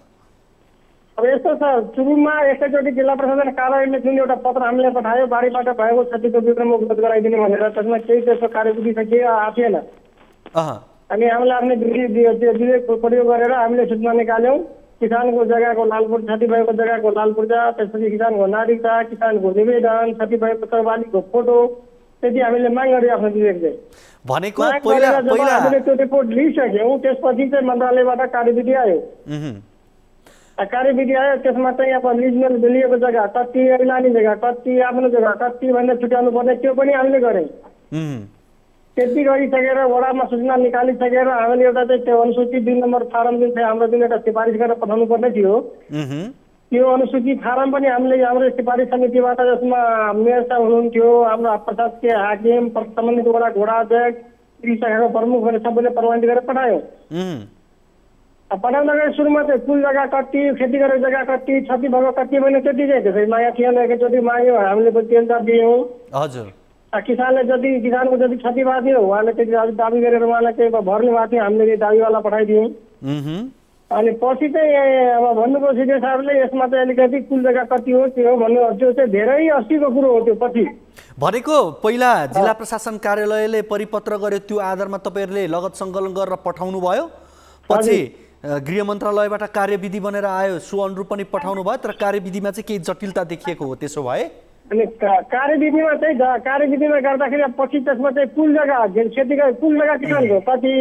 अब यस्तो छ, सुरुमा एकैचोटि जिल्ला प्रशासन कार्यालयले जुन एउटा पत्र हामीले पठायो बाढीबाट भएको क्षतिको विवरण उपलब्ध गराइदिने भनेर, त्यसमा केही त्यस्तो कार्यविधि छ के आएन। अनि हामीले आफ्नो विवेक प्रयोग गरेर हामीले सूचना निकाल्यौँ। किसानको जग्गाको लालपुर, क्षति भएको जग्गाको लालपुर्जा, त्यसपछि किसानको नागरिकता, किसानको निवेदन, क्षति भएको चौबालीको फोटो, त्यति हामीले माग गऱ्यौँ आफ्नो विवेकले। भनेको हामीले त्यो रिपोर्ट लिइसक्यौँ, त्यसपछि चाहिँ मन्त्रालयबाट कार्यविधि आयो। कार्यविधि आयो, त्यसमा चाहिँ अब लिजमा लिएको जग्गा कति, ऐलानी जग्गा कति, आफ्नो जग्गा कति भनेर छुट्याउनु पर्ने, त्यो पनि हामीले गऱ्यौँ। त्यति गरिसकेर वडामा सूचना निकालिसकेर हामीले एउटा चाहिँ त्यो अनुसूची 2 नम्बर फारम जुन चाहिँ हाम्रो जुन एउटा सिफारिस गरेर पठाउनु पर्ने थियो, त्यो अनुसूची फारम पनि हामीले हाम्रो सिफारिस समितिबाट, जसमा मेयर साहब हुनुहुन्थ्यो, हाम्रो प्रशासकीय हाकिम, सम्बन्धित वडा घोडाध्यक्ष, कृषि शाखाको प्रमुख भनेर सबैले प्रमाणित गरेर पठायौँ। पठाउँदाखेरि सुरुमा चाहिँ कुल जग्गा कति, खेती गरेको जग्गा कति, क्षति भएको कति भने त्यति चाहिँ त्यसै माया थिएन। एकैचोटि माग्यो, हामीले त्यसलाई दियौँ। हजुर, किसानले जति किसानको जति क्षति भएको थियो उहाँले त्यति दाबी गरेर उहाँलाई चाहिँ भर्ने भएको थियो, हामीले दाबीवाला पठाइदियौँ। अनि पछि चाहिँ अब भन्नुभयो सिडिओ साहबले, यसमा चाहिँ अलिकति कुल जग्गा कति हो के हो भन्नु, त्यो चाहिँ धेरै अस्तिको कुरो हो। त्यो पछि भनेको पहिला जिल्ला प्रशासन कार्यालयले परिपत्र गर्यो, त्यो आधारमा तपाईँहरूले लगत सङ्कलन गरेर पठाउनु भयो। पछि गृह मन्त्रालयबाट कार्यविधि बनेर आयो, सो अनुरूप पनि पठाउनु भयो, तर कार्यविधिमा चाहिँ केही जटिलता देखिएको हो। त्यसो भए अनि कार्यविधिमा गर्दाखेरि पछि त्यसमा चाहिँ कुल जग्गा खेतीको कुल जग्गा किसानको कति,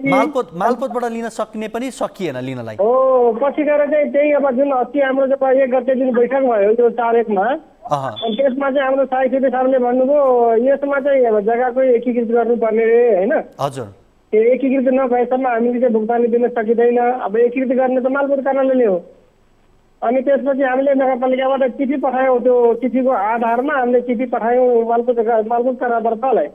मालपोतबाट लिन सक्ने पनि सकिएन लिनलाई। हो, पछि गएर चाहिँ त्यही अब जुन अस्ति हाम्रो जब 1 गते जुन बैठक भयो त्यो 4-1मा, अनि त्यसमा चाहिँ हाम्रो साहित्य साहबले भन्नुभयो यसमा चाहिँ अब जग्गाको एकीकृत गर्नुपर्ने रे होइन। हजुर, त्यो एकीकृत नभएसम्म हामीले चाहिँ भुक्तानी दिन सकिँदैन। अब एकीकृत गर्ने त मालपोत कार्यालयले हो। अनि त्यसपछि हामीले नगरपालिकाबाट चिठी पठायौँ, त्यो चिठीको आधारमा हामीले चिठी पठायौँ मालपोत कार्यालयलाई।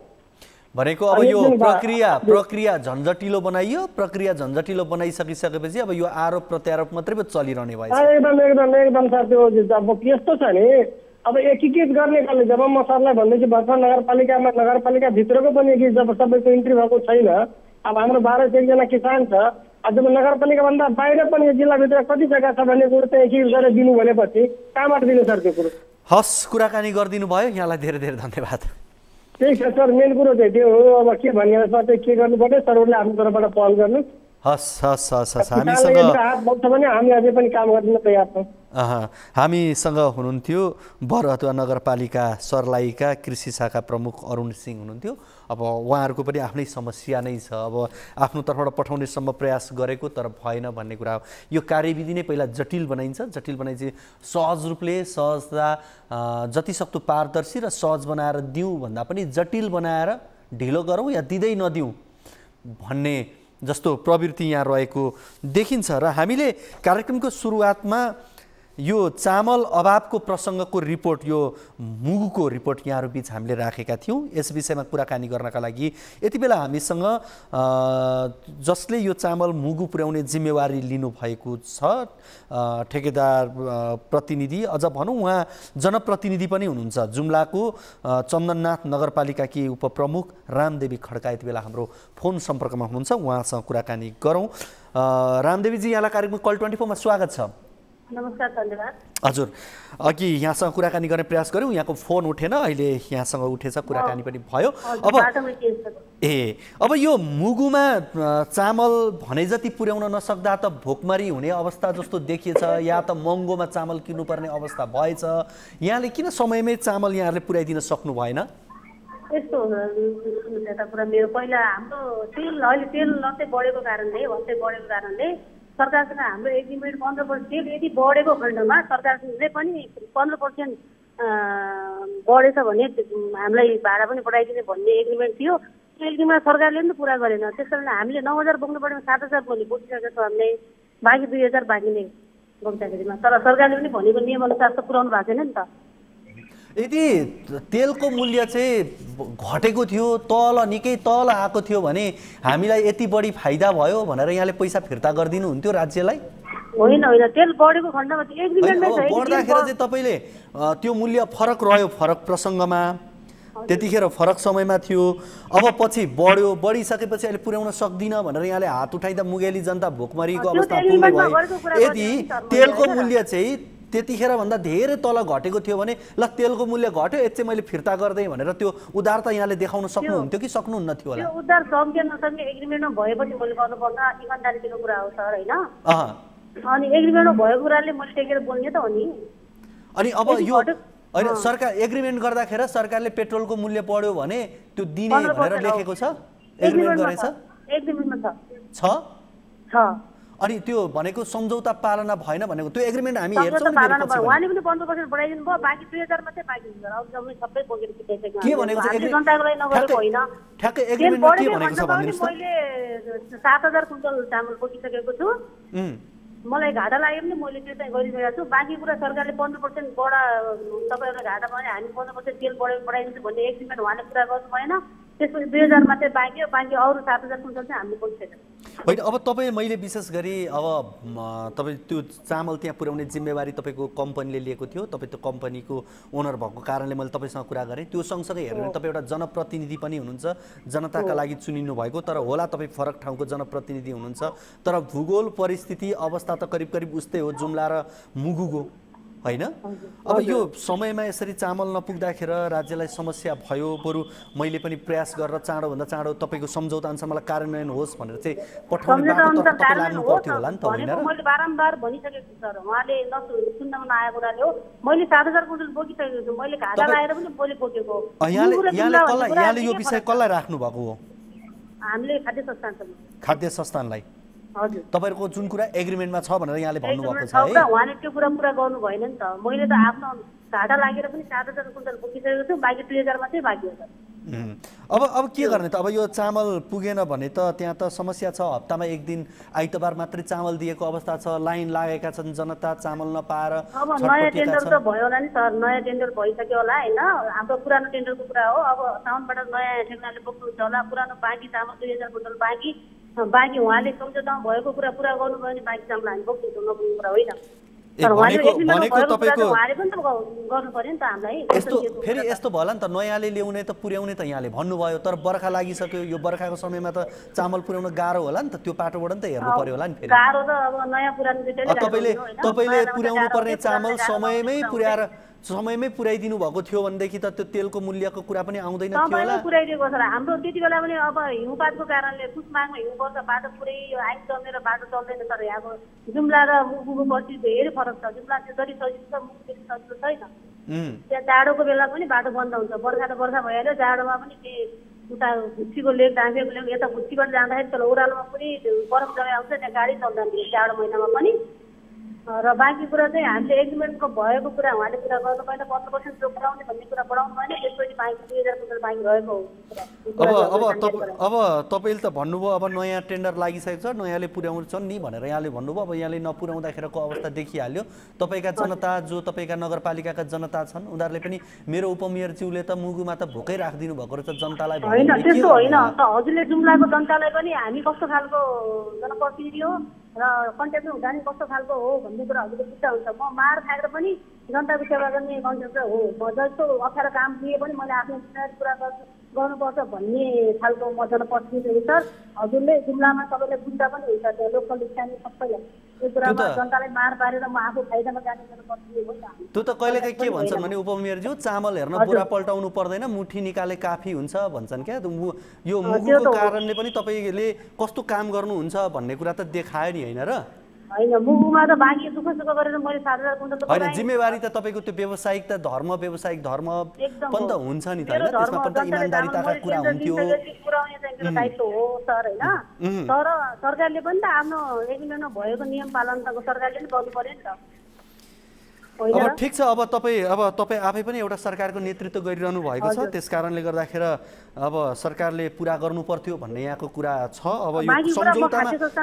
भनेको अब यो प्रक्रिया झन्झटिलो बनाइयो, प्रक्रिया झन्झटिलो बनाइसकिसकेपछि अब यो आरोप प्रत्यारोप मात्रै पो चलिरहने भएछ। एकदम सर, त्यो अब यस्तो छ नि, अब एकीकृत गर्ने खाले जब म सरलाई भन्दैछु भर्खर नगरपालिका भित्रको पनि जब सबैको इन्ट्री भएको छैन, अब हाम्रो 12-1 जना किसान छ, जब नगरपालिकाभन्दा बाहिर पनि जिल्लाभित्र कति जग्गा छ भन्ने कुरो चाहिँ एकीकृत गरेर दिनु भनेपछि कहाँबाट दिनु सर त्यो कुरो? हस्, कुराकानी गरिदिनु भयो, यहाँलाई धेरै धेरै धन्यवाद। त्यही छ सर, मेन कुरो चाहिँ त्यो हो। अब के भन्ने चाहिँ के गर्नु पर्यो, सरहरूले आफ्नो तर्फबाट पहल गर्नु। हस्, हामीसँग हामी अझै पनि काम गर्न तयार छौँ। हामीसँग हुनुहुन्थ्यो बरहतुवा नगरपालिका सर्लाहीका कृषि शाखा प्रमुख अरुण सिंह हुनुहुन्थ्यो। अब उहाँहरूको पनि आफ्नै समस्या नै छ, अब आफ्नो तर्फबाट पठाउनेसम्म प्रयास गरेको तर भएन भन्ने कुरा हो। यो कार्यविधि नै पहिला जटिल बनाइन्छ, जटिल बनाइन्छ सहज रूपले, सहजता जतिसक्दो पारदर्शी र सहज बनाएर दिउँ भन्दा पनि जटिल बनाएर ढिलो गरौँ या दिँदै नदिउँ भन्ने जस्तो प्रवृत्ति यहाँ रहेको देखिन्छ। र हामीले कार्यक्रमको सुरुवातमा यो चामल अभावको प्रसङ्गको रिपोर्ट, यो मुगुको रिपोर्ट यहाँहरू बिच हामीले राखेका थियौँ। यस विषयमा कुराकानी गर्नका लागि यति बेला हामीसँग जसले यो चामल मुगु पुर्याउने जिम्मेवारी लिनुभएको छ ठेकेदार प्रतिनिधि, अझ भनौँ उहाँ जनप्रतिनिधि पनि हुनुहुन्छ, जुम्लाको चन्दननाथ नगरपालिकाकी उपप्रमुख रामदेवी खड्का यति बेला हाम्रो फोन सम्पर्कमा हुनुहुन्छ। उहाँसँग कुराकानी गरौँ। रामदेवीजी, यहाँलाई कार्यक्रम कल 24 मा स्वागत छ। नमस्कार, धन्यवाद। हजुर, अघि यहाँसँग कुराकानी गर्ने प्रयास गऱ्यौँ, यहाँको फोन उठेन, अहिले यहाँसँग उठेछ, कुराकानी पनि भयो। अब यो मुगुमा चामल भने जति पुर्याउन नसक्दा त भोकमरी हुने अवस्था जस्तो देखिएछ, या त महँगोमा चामल किन्नुपर्ने अवस्था भएछ। यहाँले किन समयमै चामल यहाँहरूले पुर्याइदिन सक्नु भएन? यस्तो कुरा मेरो पहिला हाम्रो अहिले तेल लत्तै बढेको कारणले सरकारसँग हाम्रो एग्रिमेन्ट 15% यदि बढेको खण्डमा सरकारले पनि 15% बढेछ भने हामीलाई भाडा पनि बढाइदिने भन्ने एग्रिमेन्ट थियो। त्यो एग्रिमेन्ट सरकारले पनि पुरा गरेन। त्यस कारण हामीले 9,000 बोक्नु पर्ने 7,000 बोकिसकेका छौँ। हामीले बाँकी 2,000 बाँकी नै बोक्दाखेरिमा, तर सरकारले पनि भनेको नियमअनुसार त पुऱ्याउनु भएको छैन नि त। यदि तेलको मूल्य चाहिँ घटेको थियो, निकै तल आएको थियो भने हामीलाई यति बढी फाइदा भयो भनेर यहाँले पैसा फिर्ता गरिदिनु हुन्थ्यो राज्यलाई? होइन, तेल बढेको खण्डमा एग्रिमेन्टमै छ। बढ्दाखेरि चाहिँ तपाईँले त्यो मूल्य फरक रह्यो, फरक प्रसङ्गमा त्यतिखेर फरक समयमा थियो। अब पछि बढिसकेपछि अहिले पुर्याउन सक्दिनँ भनेर यहाँले हात उठाइदा मुगेली जनता भोकमरीको अवस्था पुग्ने भयो। यदि तेलको मूल्य चाहिँ त्यतिखेर भन्दा धेरै तल घटेको थियो भने ल तेलको मूल्य घट्यो यति चाहिँ मैले फिर्ता गर्दै भनेर त्यो उदारता यहाँले देखाउन सक्नुहुन्थ्यो कि सक्नुहुन्न थियो होला? त्यो उदार सक्ने नसक्ने एग्रिमेन्टमा भएपछि मैले गर्नुपर्छ, इमान्दारीको कुरा हो सर हैन। अनि एग्रिमेन्टमा भएको कुराले मैले टेकेर बोल्ने त हो नि। अनि अब यो हैन सरकार एग्रिमेन्ट गर्दाखेरि सरकारले पेट्रोलको मूल्य बढ्यो भने त्यो दिने भनेर लेखेको छ, एग्रिमेन्ट गरेछ? एग्रिमेन्टमा छ। अनि त्यो भनेको सम्झौता पालना भएन भनेको त्यो एग्रिमेन्ट हामी हेर्छौँ नि। उहाँले पनि 15% बढाइदिनु भयो, बाँकी 2000 मात्रै बाँकी हुन्छ। अब जम्मै सबै बोकेर पिटाइसक्यो। के भनेको छ एग्रिमेन्ट? जनताको लागि नगरेको होइन। ठ्याक्कै एग्रिमेन्टमा के भनेको छ भन्दिनुस् त? मैले 7000 कुइन्टल चामल बोकिसकेको छु। मलाई घाटा लाग्यो भने मैले त्यो चाहिँ गरिरहेको छु। बाँकी कुरा सरकारले 15% बढा तपाईँहरूलाई घाटा भयो भने हामी 15% तेल बढाइदिन्छु भन्ने एग्रिमेन्ट उहाँले कुरा गर्नु भएन। त्यसपछि 2000 मात्रै बाँकी हो, बाँकी अरू 7000 कुइन्टल चाहिँ हामीले बोकिसकेको होइन। अब तपाईँ मैले विशेष गरी अब तपाईँ त्यो चामल त्यहाँ पुर्याउने जिम्मेवारी तपाईँको कम्पनीले लिएको थियो, तपाईँ त्यो कम्पनीको ओनर भएको कारणले मैले तपाईँसँग कुरा गरेँ। त्यो सँगसँगै हेर्नु भने तपाईँ एउटा जनप्रतिनिधि पनि हुनुहुन्छ, जनताका लागि चुनिनु भएको, तर होला तपाईँ फरक ठाउँको जनप्रतिनिधि हुनुहुन्छ, तर भूगोल परिस्थिति अवस्था त करिब करिब उस्तै हो जुम्ला र मुगुको हैन। अब यो समयमा यसरी चामल नपुग्दाखेरि राज्यलाई समस्या भयो। बरु मैले पनि प्रयास गरेर चाँडोभन्दा चाँडो तपाईँको सम्झौता अनुसार मलाई कार्यान्वयन होस् भनेर चाहिँ पठाउने बाटो तपाईँ लाग्नु पर्थ्यो होला नि त होइन र? मैले बारम्बार भनिसकेको छु सर, उहाँले सुन्नमा नआएको कुराले हो। मैले 7000 कुइन्टल बोकिसकेको छु, मैले घाटा लाएर पनि मैले बोकेको। यहाँले यो विषय कसलाई राख्नु भएको हो? हामीले खाद्य संस्थानलाई तपाईहरुको जुन कुरा एग्रिमेन्टमा छ भनेर यहाँले भन्नुभएको छ है, उहाँले त्यो कुरा पुरा गर्नु भएन नि त। मैले त आफ्नो घाटा लागेर पनि 7000 कुइन्टल बोकिसकेको छु, बाँकी 2000 मात्रै बाँकी हो। अब के गर्ने त? अब यो चामल पुगेन भने त त्यहाँ त समस्या छ। हप्तामा एक दिन आइतबार मात्रै चामल दिएको अवस्था छ, लाइन लागेका छन् जनता चामल नपाएर। अब नयाँ टेन्डर त भयो होला नि सर, नयाँ टेन्डर भइसक्यो होला हैन। हाम्रो पुरानो टेन्डरको कुरा हो। अब साउनबाट नयाँ ठेगानाले बोक्नुहुन्छ होला। पुरानो बाँकी चामल 2000 कुइन्टल बाँकी उहाँले सम्झौतामा भएको कुरा पुरा गर्नुभयो भने बाँकी चामल हामी बोक्छौँ, नबोक्ने कुरा होइन। फेरि यस्तो भयो नि त, नयाँले ल्याउने त पुर्याउने त यहाँले भन्नुभयो, तर बर्खा लागिसक्यो। यो बर्खाको समयमा त चामल पुर्याउन गाह्रो होला नि त, त्यो बाटोबाट नि त हेर्नु पर्यो होला नि। फेरि तपाईँले पुर्याउनु पर्ने चामल समयमै पुर्याइदिनु भएको थियो भनेदेखि त त्यो तेलको मूल्यको कुरा पनि आउँदैन थियो होला। पुर्याइदिएको छ हाम्रो त्यति बेला पनि। अब हिउँपातको कारणले पुसमाघमा हिउँ पर्छ, बाटो पुरै आइस जमेर बाटो चल्दैन सर। यहाँको जुम्ला र मुगुको परिस्थिति धेरै फरक छ। जुम्ला चाहिँ जति सजिलो छ, मुगु त्यति सजिलो छैन। त्यहाँ जाडोको बेला पनि बाटो बन्द हुन्छ, बर्खा त बर्खा भइहाल्यो, जाडोमा पनि उता भुच्चीको लेक डाँसेको लेक यता भुच्चीबाट जाँदाखेरि तल ओह्रालोमा पुरै बरफ जग्गा आउँछ, त्यहाँ गाडी चल्दैन जाडो महिनामा पनि। र बाँकी कुरा चाहिँ हामीले एग्रिमेन्टको भएको कुरा उहाँले कुरा गर्नु भएन, 15% जो बढाउने भन्ने कुरा बढाउनु भएन। त्यसपछि बाँकी 2000 कुइन्टल बाँकी रहेको हो। अब तपाईँले त भन्नुभयो अब नयाँ टेन्डर लागिसकेको छ, नयाँले पुर्याउँछन् नि भनेर यहाँले भन्नुभयो। अब यहाँले नपुर्याउँदाखेरिको अवस्था देखिहाल्यो। तपाईँका जनता जो तपाईँका नगरपालिकाका जनता छन् उनीहरूले पनि मेरो उपमेयरज्यूले त मुगुमा त भोकै राखिदिनु भएको रहेछ जनतालाई होइन। त्यस्तो होइन त, हजुरले जुम्लाको जनतालाई पनि हामी कस्तो खालको जनप्रतिनिधि हो र कन्ट्याक्टमा हुँदा नि कस्तो खालको हो भन्ने कुरा हजुरले बुझ्दा हुन्छ। म मार खाएर पनि जनताको सेवा गर्ने कन्ट्याक्टर हो। म जस्तो अप्ठ्यारो काम दिए पनि मैले आफ्नो जिम्मेवारी पुरा गर्नुपर्छ भन्ने खालको म जनप्रतिनिधि हो सर। हजुरले जुम्लामा सबैले बुझ्दा पनि हुन्छ, त्यो लोकल स्थानीय सबैलाई यो कुरामा जनतालाई मार पारेर म आफू फाइदामा जाने जनप्रतिनिधि हो। त्यो त कहिलेकाहीँ के भन्छन् भने उपमेयरज्यू चामल हेर्न बुरा पल्टाउनु पर्दैन, मुठी निकाले काफी हुन्छ भन्छन् क्या। यो मुगुको कारणले पनि तपाईँले कस्तो काम गर्नुहुन्छ भन्ने कुरा त देखायो नि होइन र? हैन, मुगुमा त बाँकी दुःख सुख गरेर मैले 7000 कुइन्टल त हैन। जिम्मेवारी त तपाईँको त्यो व्यावसायिक धर्म पनि त हुन्छ नि त हैन? त्यसमा पनि त इमानदारीताका कुरा हुन्थ्यो। पुर्याउने चाहिँ दायित्व हो सर हैन। तर सरकारले पनि त आफ्नो एग्रिमेन्टमा भएको नियम पालन त सरकारले पनि गर्नु पर्यो नि त। अब ठिक छ, अब तपाईँ आफै पनि एउटा सरकारको नेतृत्व गरिरहनु भएको छ, त्यस कारणले गर्दाखेरि अब सरकारले पुरा गर्नु पर्थ्यो भन्ने यहाँको कुरा छ। अब यो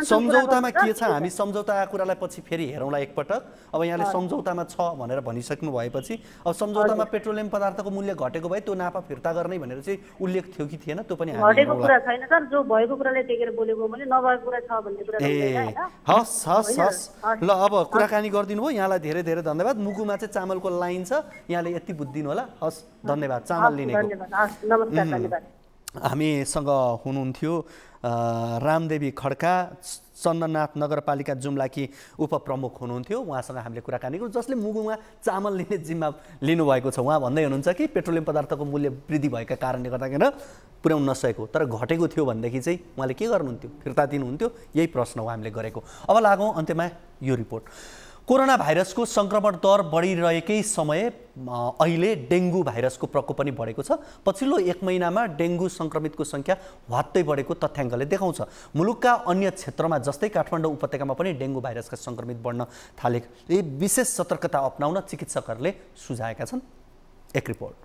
सम्झौतामा के छ, हामी सम्झौताको कुरालाई पछि फेरि हेरौँला एकपटक। अब यहाँले सम्झौतामा छ भनेर भनिसक्नु भएपछि अब सम्झौतामा पेट्रोलियम पदार्थको मूल्य घटेको भए त्यो नाफा फिर्ता गर्ने भनेर चाहिँ उल्लेख थियो कि थिएन? त्यो पनि घटेको कुरा छैन सर, जो भएको कुराले टेकेर बोलेको मैले नभएको कुरा छ भन्ने कुरा हस् ल अब कुराकानी गरिदिनु भयो, यहाँलाई धेरै धेरै धन्यवाद। मुगुमा चाहिँ चामलको लाइन छ, यहाँले यति बुझिदिनु होला। हस्, धन्यवाद चामल लिनेको। नमस्कार, धन्यवाद। हामीसँग हुनुहुन्थ्यो रामदेवी खड्का, चन्दननाथ नगरपालिका जुम्लाकी उपप्रमुख हुनुहुन्थ्यो। उहाँसँग हामीले कुराकानी गऱ्यौँ, जसले मुगुमा चामल लिने जिम्मा लिनुभएको छ। उहाँ भन्दै हुनुहुन्छ कि पेट्रोलियम पदार्थको मूल्य वृद्धि भएका कारणले गर्दाखेरि पुर्याउन नसकेको, तर घटेको थियो भनेदेखि चाहिँ उहाँले के गर्नुहुन्थ्यो, फिर्ता दिनुहुन्थ्यो? यही प्रश्न हो हामीले गरेको। अब लागौँ अन्त्यमा यो रिपोर्ट। कोरोना भाइरसको सङ्क्रमण दर बढिरहेकै समय अहिले डेङ्गु भाइरसको प्रकोप पनि बढेको छ। पछिल्लो 1 महिनामा डेङ्गु सङ्क्रमितको सङ्ख्या हत्तै बढेको तथ्याङ्कले देखाउँछ। मुलुकका अन्य क्षेत्रमा जस्तै काठमाडौँ उपत्यकामा पनि डेङ्गु भाइरसका सङ्क्रमित बढ्न थाले। विशेष सतर्कता अपनाउन चिकित्सकहरूले सुझाएका छन्। एक रिपोर्ट।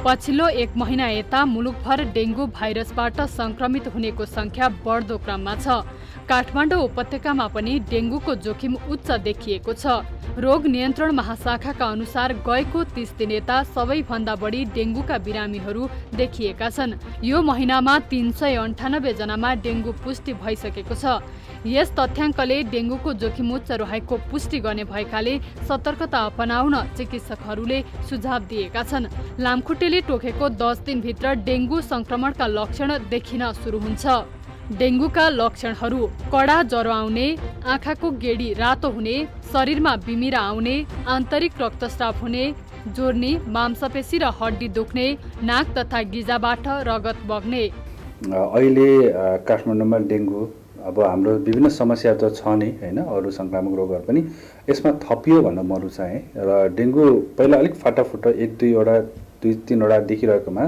पछिल्लो 1 महिना यता मुलुकभर डेङ्गु भाइरसबाट सङ्क्रमित हुनेको सङ्ख्या बढ्दो क्रममा छ। काठमाडौँ उपत्यकामा पनि डेङ्गुको जोखिम उच्च देखिएको छ। रोग नियन्त्रण महाशाखाका अनुसार गएको 30 दिन यता सबैभन्दा बढी डेङ्गुका बिरामीहरू देखिएका छन्। यो महिनामा 398 जनामा डेङ्गु पुष्टि भइसकेको छ। यस तथ्याङ्कले डेङ्गुको जोखिम उच्च रहेको पुष्टि गर्ने भएकाले सतर्कता अपनाउन चिकित्सकहरूले सुझाव दिएका छन्। लामखुट्टेले टोकेको 10 दिनभित्र डेङ्गु सङ्क्रमणका लक्षण देखिन सुरु हुन्छ। डेङ्गुका लक्षणहरू कडा ज्वरो आउने, आँखाको गेडी रातो हुने, शरीरमा बिमिरा आउने, आन्तरिक रक्तस्राव हुने, जोर्नी, मांसपेशी र हड्डी दुख्ने, नाक तथा गिजाबाट रगत बग्ने। अहिले काठमाडौँमा डेङ्गु अब हाम्रो विभिन्न समस्या त छ नै हैन, अरू संक्रामक रोगहरू पनि यसमा थपियो भन्न म रुचाएँ। र डेङ्गु पहिला अलिक फाटाफुट्टा 1-2 वटा देखिरहेकोमा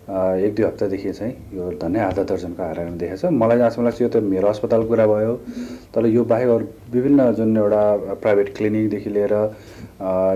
1-2 हप्तादेखि चाहिँ यो धन्य आधा दर्जनको हाराहारीमा देखेको छ। मलाई जहाँसम्म लाग्छ यो त मेरो अस्पतालको कुरा भयो, तर यो बाहेक अरू विभिन्न जुन एउटा प्राइभेट क्लिनिकदेखि लिएर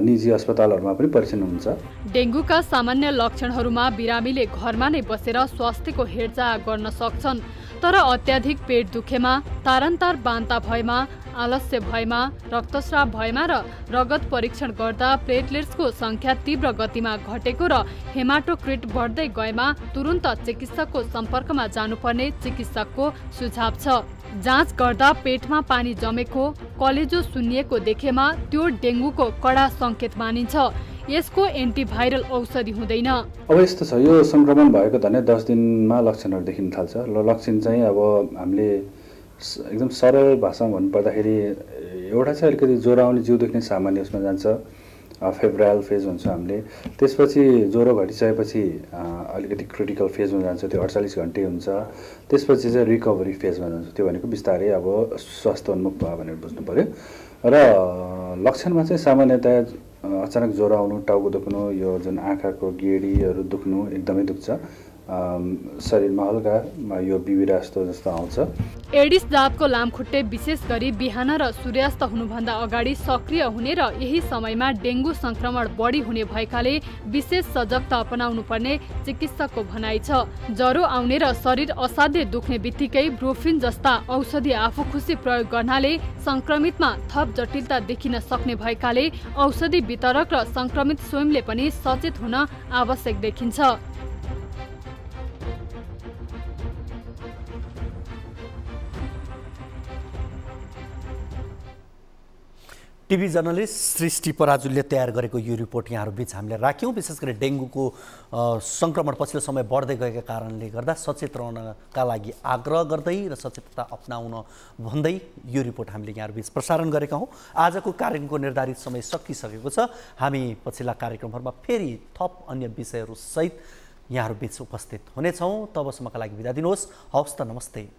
निजी अस्पतालहरूमा पनि परीक्षण हुन्छ। डेङ्गुका सामान्य लक्षणहरूमा बिरामीले घरमा नै बसेर स्वास्थ्यको हेरचाह गर्न सक्छन्, तर अत्याधिक पेट दुखेमा, तारन्तार बान्ता भएमा, आलस्य भएमा, रक्तस्राव भएमा र रगत परीक्षण गर्दा प्लेटलेट्सको सङ्ख्या तीव्र गतिमा घटेको र हेमाटोक्रिट बढ्दै गएमा तुरुन्त चिकित्सकको सम्पर्कमा जानुपर्ने चिकित्सकको सुझाव छ। जाँच गर्दा पेटमा पानी जमेको, कलेजो सुन्निएको देखेमा त्यो डेङ्गुको कडा सङ्केत मानिन्छ। यसको एन्टिभाइरल औषधि हुँदैन। अब यस्तो छ, यो सङ्क्रमण भएको धन्य 10 दिनमा लक्षणहरू देखिन थाल्छ। र लक्षण चाहिँ अब हामीले एकदम सरल भाषामा भन्नुपर्दाखेरि एउटा चाहिँ अलिकति ज्वरो आउने, जिउ दुख्ने सामान्य उसमा जान्छ, फेब्राइल फेज हुन्छ हामीले। त्यसपछि ज्वरो घटिसकेपछि अलिकति क्रिटिकल फेजमा जान्छ, त्यो 48 घन्टे हुन्छ। त्यसपछि चाहिँ रिकभरी फेजमा जान्छ, त्यो भनेको बिस्तारै अब स्वास्थ्योन्मुख भयो भनेर बुझ्नु पर्यो। र लक्षणमा चाहिँ सामान्यतया अचानक ज्वरो आउनु, टाउको दुख्नु, यो जुन आँखाको गेडीहरू दुख्नु एकदमै दुख्छ, शरीरमा हल्का यो बिबिरा जस्तो आउँछ। एडिस जातको लामखुट्टे विशेष गरी बिहान र सूर्यास्त हुनुभन्दा अगाडि सक्रिय हुने र यही समयमा डेङ्गु सङ्क्रमण बढी हुने भएकाले विशेष सजगता अपनाउनु पर्ने चिकित्सकको भनाइ छ। ज्वरो आउने र शरीर असाध्य दुख्ने बित्तिकै ब्रोफिन जस्ता औषधि आफू खुसी प्रयोग गर्नाले सङ्क्रमितमा थप जटिलता देखिन सक्ने भएकाले औषधि वितरक र सङ्क्रमित स्वयंले पनि सचेत हुन आवश्यक देखिन्छ। टिभी जर्नलिस्ट सृष्टि पराजुलले तयार गरेको यो रिपोर्ट यहाँहरू बीच हामीले राख्यौँ। विशेष गरी डेङ्गुको सङ्क्रमण पछिल्लो समय बढ्दै गएका कारणले गर्दा सचेत रहनका लागि आग्रह गर्दै र सचेतता अपनाउन भन्दै यो रिपोर्ट हामीले यहाँहरू बीच प्रसारण गरेका हौँ। आजको कार्यक्रमको निर्धारित समय सकिसकेको छ। हामी पछिल्ला कार्यक्रमहरूमा फेरि थप अन्य विषयहरू सहित यहाँहरू बीच उपस्थित हुनेछौँ। तबसम्मका लागि बिदा दिनुहोस्। हवस् त, नमस्ते।